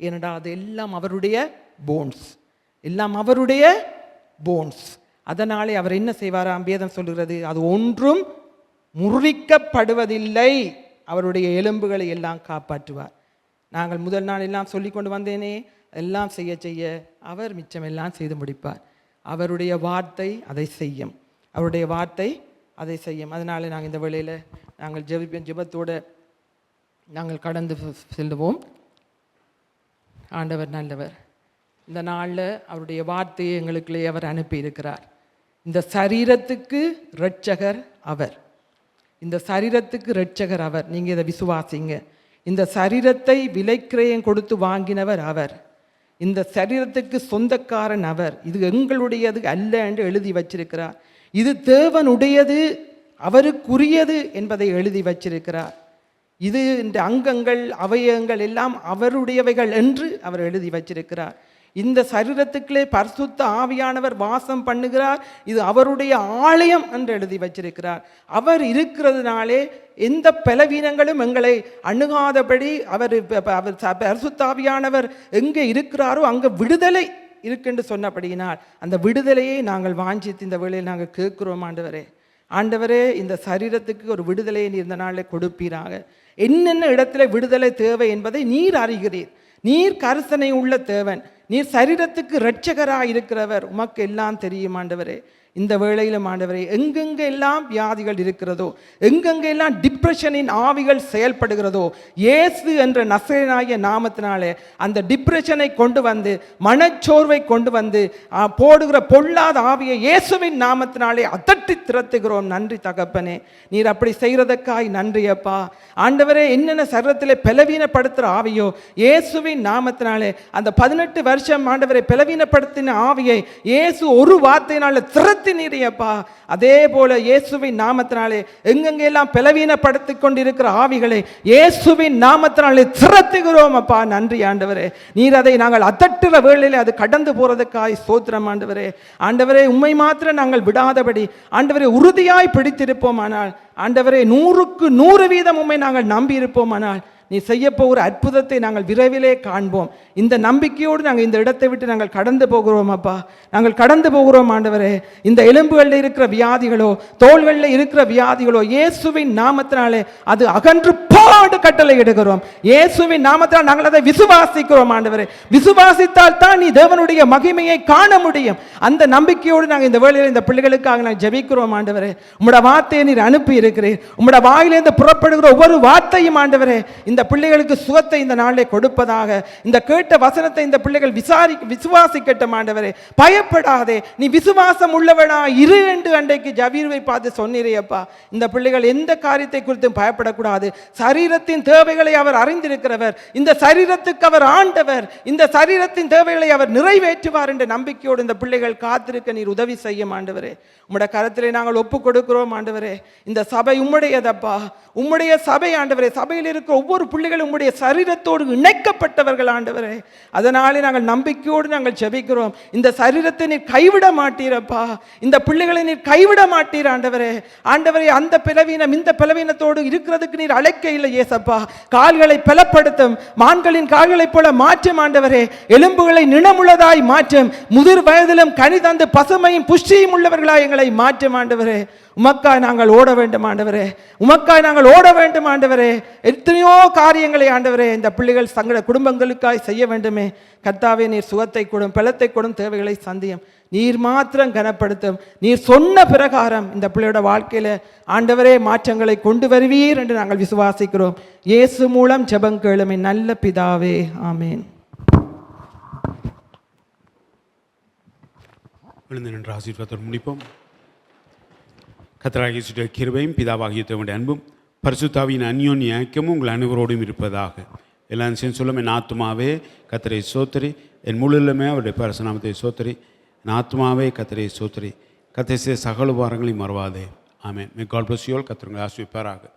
ஏனென்றால் அது எல்லாம் அவருடைய போன்ஸ், எல்லாம் அவருடைய போன்ஸ். அதனாலே அவர் என்ன செய்வாராம்? வேதம் சொல்லுகிறது, அது ஒன்றும் முறிக்கப்படுவதில்லை, அவருடைய எலும்புகளை எல்லாம் காப்பாற்றுவார். நாங்கள் முதல் நாள் எல்லாம் சொல்லி கொண்டு வந்தேனே, எல்லாம் செய்ய அவர் மிச்சம் எல்லாம் செய்து முடிப்பார். அவருடைய வார்த்தை அதை செய்யும், அவருடைய வார்த்தை அதை செய்யும். அதனால நாங்கள் இந்த வேளையில் நாங்கள் ஜெபத்தோடு நாங்கள் கடந்து செல்லுவோம். ஆண்டவர் நல்லவர். இந்த நாளில் அவருடைய வார்த்தையை எங்களுக்குள்ளே அவர் அனுப்பியிருக்கிறார். இந்த சரீரத்துக்கு இரட்சகர் அவர், இந்த சரீரத்துக்கு இரட்சகர் அவர். நீங்கள் இதை விசுவாசிங்க. இந்த சரீரத்தை விலைக்கிரயம் கொடுத்து வாங்கினவர் அவர், இந்த சரீரத்துக்கு சொந்தக்காரன் அவர். இது எங்களுடையது அல்ல என்று எழுதி வச்சிருக்கிறார். இது தேவனுடையது, அவருக்குரியது என்பதை எழுதி வச்சிருக்கிறார். இது இந்த அங்கங்கள் அவயங்கள் எல்லாம் அவருடையவைகள் என்று அவர் எழுதி வச்சிருக்கிறார். இந்த சரீரத்துக்குள்ளே பரிசுத்த ஆவியானவர் வாசம் பண்ணுகிறார், இது அவருடைய ஆலயம் என்று எழுதி வச்சிருக்கிறார். அவர் இருக்கிறதுனாலே எந்த பலவீனங்களும் எங்களை அணுகாதபடி அவர் பரிசுத்த ஆவியானவர் எங்கே இருக்கிறாரோ அங்கே விடுதலை இருக்குன்னு சொன்னபடியினால் அந்த விடுதலையை நாங்கள் வாஞ்சித்து இந்த வேளையில் நாங்கள் கேட்கிறோம். ஆண்டவரே, இந்த சரீரத்துக்கு ஒரு விடுதலையை நீர் இந்த நாளில் கொடுப்பீராக. என்னென்ன இடத்துல விடுதலை தேவை என்பதை நீர் அறிகிறீர். நீர் கரிசனை உள்ள தேவன், நீர் சரீரத்துக்கு இரட்சகராக இருக்கிறவர், உமக்கு எல்லாம் தெரியும் ஆண்டவரே. இந்த வேளையிலும் ஆண்டவரே, எங்கெங்கே எல்லாம் வியாதிகள் இருக்கிறதோ, எங்கெங்கே எல்லாம் டிப்ரெஷனின் ஆவிகள் செயல்படுகிறதோ, இயேசு என்ற நசரேயனாகிய நாமத்தினாலே அந்த டிப்ரெஷனை கொண்டு வந்து, மனச்சோர்வை கொண்டு வந்து போடுகிற பொல்லாத ஆவியை இயேசுவின் நாமத்தினாலே அதட்டி திரத்துகிறோம். நன்றி தகப்பனே, நீர் அப்படி செய்கிறதுக்காய் நன்றி அப்பா. ஆண்டவரே, என்னென்ன சரீரத்திலே பலவீனப்படுத்துகிற ஆவியோ இயேசுவின் நாமத்தினாலே அந்த 18 வருஷம் ஆண்டவரை பலவீனப்படுத்தின ஆவியை இயேசு ஒரு வார்த்தையினால திரத்தினீரியப்பா. அதே போல இயேசுவின் நாமத்தினாலே எங்கெங்கெல்லாம் பலவீனப்படுத்தி கொண்டிருக்கிற ஆவிகளை இயேசுவின் நாமத்தினாலே திரத்துகிறோம் அப்பா. நன்றி ஆண்டவரே, நீர் அதை நாங்கள் அதட்டுற வேளையிலே அது கடந்து போறதுக்காய் ஸ்தோத்திரம் ஆண்டவரே. ஆண்டவரே, உம்மை மாத்திரம் நாங்கள் விடாதபடி ஆண்டவரே உறுதியாய் பிடித்திருப்போமானால், ஆண்டவரே 100க்கு 100% உம்மை நாங்கள் நம்பி இருப்போமானால், நீ செய்ய போகிற அற்புதத்தை நாங்கள் விரைவிலே காண்போம். இந்த நம்பிக்கையோடு நாங்கள் இந்த இடத்தை விட்டு நாங்கள் கடந்து போகிறோம் அப்பா. நாங்கள் கடந்து போகிறோம் ஆண்டவரே. இந்த எலும்புகளில் இருக்கிற வியாதிகளோ தோள்களில் இருக்கிற வியாதிகளோ இயேசுவின் நாமத்தினாலே அது அகன்று போடு கட்டளை இடுகிறோம். இயேசுவின் நாமத்தினால் நாங்கள் அதை விசுவாசிக்கிறோம் ஆண்டவரே. விசுவாசித்தால் தான் நீ தேவனுடைய மகிமையை காண முடியும். அந்த நம்பிக்கையோடு நாங்கள் இந்த வேளையில் இந்த பிள்ளைகளுக்காக நாங்கள் ஜெபிக்கிறோம் ஆண்டவரே. உம்முடைய வார்த்தையை நீர் அனுப்பி இருக்கிறீர். உம்முடைய வாயிலிருந்து புறப்படுகிற ஒவ்வொரு வார்த்தையும் ஆண்டவரே இந்த பிள்ளைகளுக்கு சுகத்தை இந்த நாளிலே கொடுப்பதாக, இந்த கேட்ட வசனத்தை இந்த பிள்ளைகள் விசுவாசிக்கட்டும் ஆண்டவரே. பயப்படாதே, நீ விசுவாசம் உள்ளவனா இரு என்று அன்றைக்கு ஜபீரை பார்த்து சொன்னீரேப்பா. இந்த பிள்ளைகள் எந்த காரியத்தை குறித்தும் பயப்படக்கூடாது. சரீரத்தின் தேவைகளை அவர் அறிந்திருக்கிறவர், இந்த சரீரத்துக்கு அவர் ஆண்டவர், இந்த சரீரத்தின் தேவைகளை அவர் நிறைவேற்றுவார் என்ற நம்பிக்கையோடு இந்த பிள்ளைகள் காத்திருக்க நீர் உதவி செய்யும் ஆண்டவரே. உம்முடைய கரத்திலே நாங்கள் ஒப்பு கொடுக்கிறோம் ஆண்டவரே. இந்த சபை உம்முடையதப்பா, உம்முடைய சபை ஆண்டவரே. சபையில் இருக்கிற ஒவ்வொரு பிள்ளைகளும் உம்முடைய சரீரத்தோடு இணைக்கப்பட்டவர்கள் ஆண்டவரே. அதனாலே நாங்கள் நம்பிக்கையோடு நாங்கள் ஜெபிக்கிறோம். இந்த சரீரத்தை நீர் கைவிட மாட்டீரப்பா, இந்த பிள்ளைகளை நீர் கைவிட மாட்டீர் ஆண்டவரே. ஆண்டவரே, அந்த பலவீனம் இந்த பலவீனத்தோடு இருக்கிறதுக்கு நீர் அழைக்க இல்லை ஏசப்பா. கால்களை பலப்படுத்தும், மான்களின் கால்களைப் போல மாற்றும் ஆண்டவரே. எலும்புகளை நிணமுள்ளதாய் மாற்றும், முதிர் வயதிலும் கனி தந்து பசுமையும் புஷ்டியும் உள்ளவர்களாய் எங்களை மாற்றும் ஆண்டவரே. உமக்காய் நாங்கள் ஓட வேண்டும் ஆண்டவரே, உமக்காய் நாங்கள் ஓட வேண்டும் ஆண்டவரே. எத்தனையோ காரியங்களை ஆண்டவரே இந்த பிள்ளைகள் தங்கள குடும்பங்களுக்காய் செய்ய வேண்டுமே. கர்த்தாவே, நீர் சுகத்தை கொடும், பலத்தை கொடும், தேவைகளை சந்தியும். நீர் மாத்திரம் கனப்படுத்தும். நீர் சொன்ன பிரகாரம் இந்த பிள்ளையோட வாழ்க்கையில ஆண்டவரே மாற்றங்களை கொண்டு வருவீர் என்று நாங்கள் விசுவாசிக்கிறோம். இயேசு மூலம் ஜெபம் கேளுமே நல்ல பிதாவே, ஆமேன். விழுந்து ஆசீர்வாதத்தோடு முடிப்போம். கர்த்தராகிய இயேசுவின் கிருபையும் பிதாவாகிய தேவனுடைய அன்பும் பரிசுத்தாவியின் அந்யோன்ய ஐக்கியமும் உங்கள் அனைவரோடும் இருப்பதாக. எல்லாம் சேர்ந்து சொல்லும், என் ஆத்துமாவே கர்த்தரை சோத்தரி, என் முழுமே அவருடைய பரிசுநாமத்தை சோத்தரி. என் ஆத்மாவே கத்தரை சோத்திரி. கத்தை செய்த சகல உபகாரங்களையும் மறவாதே. Amen. May God bless you all. கர்த்தர் உங்களை ஆசீர்வதிப்பாராக.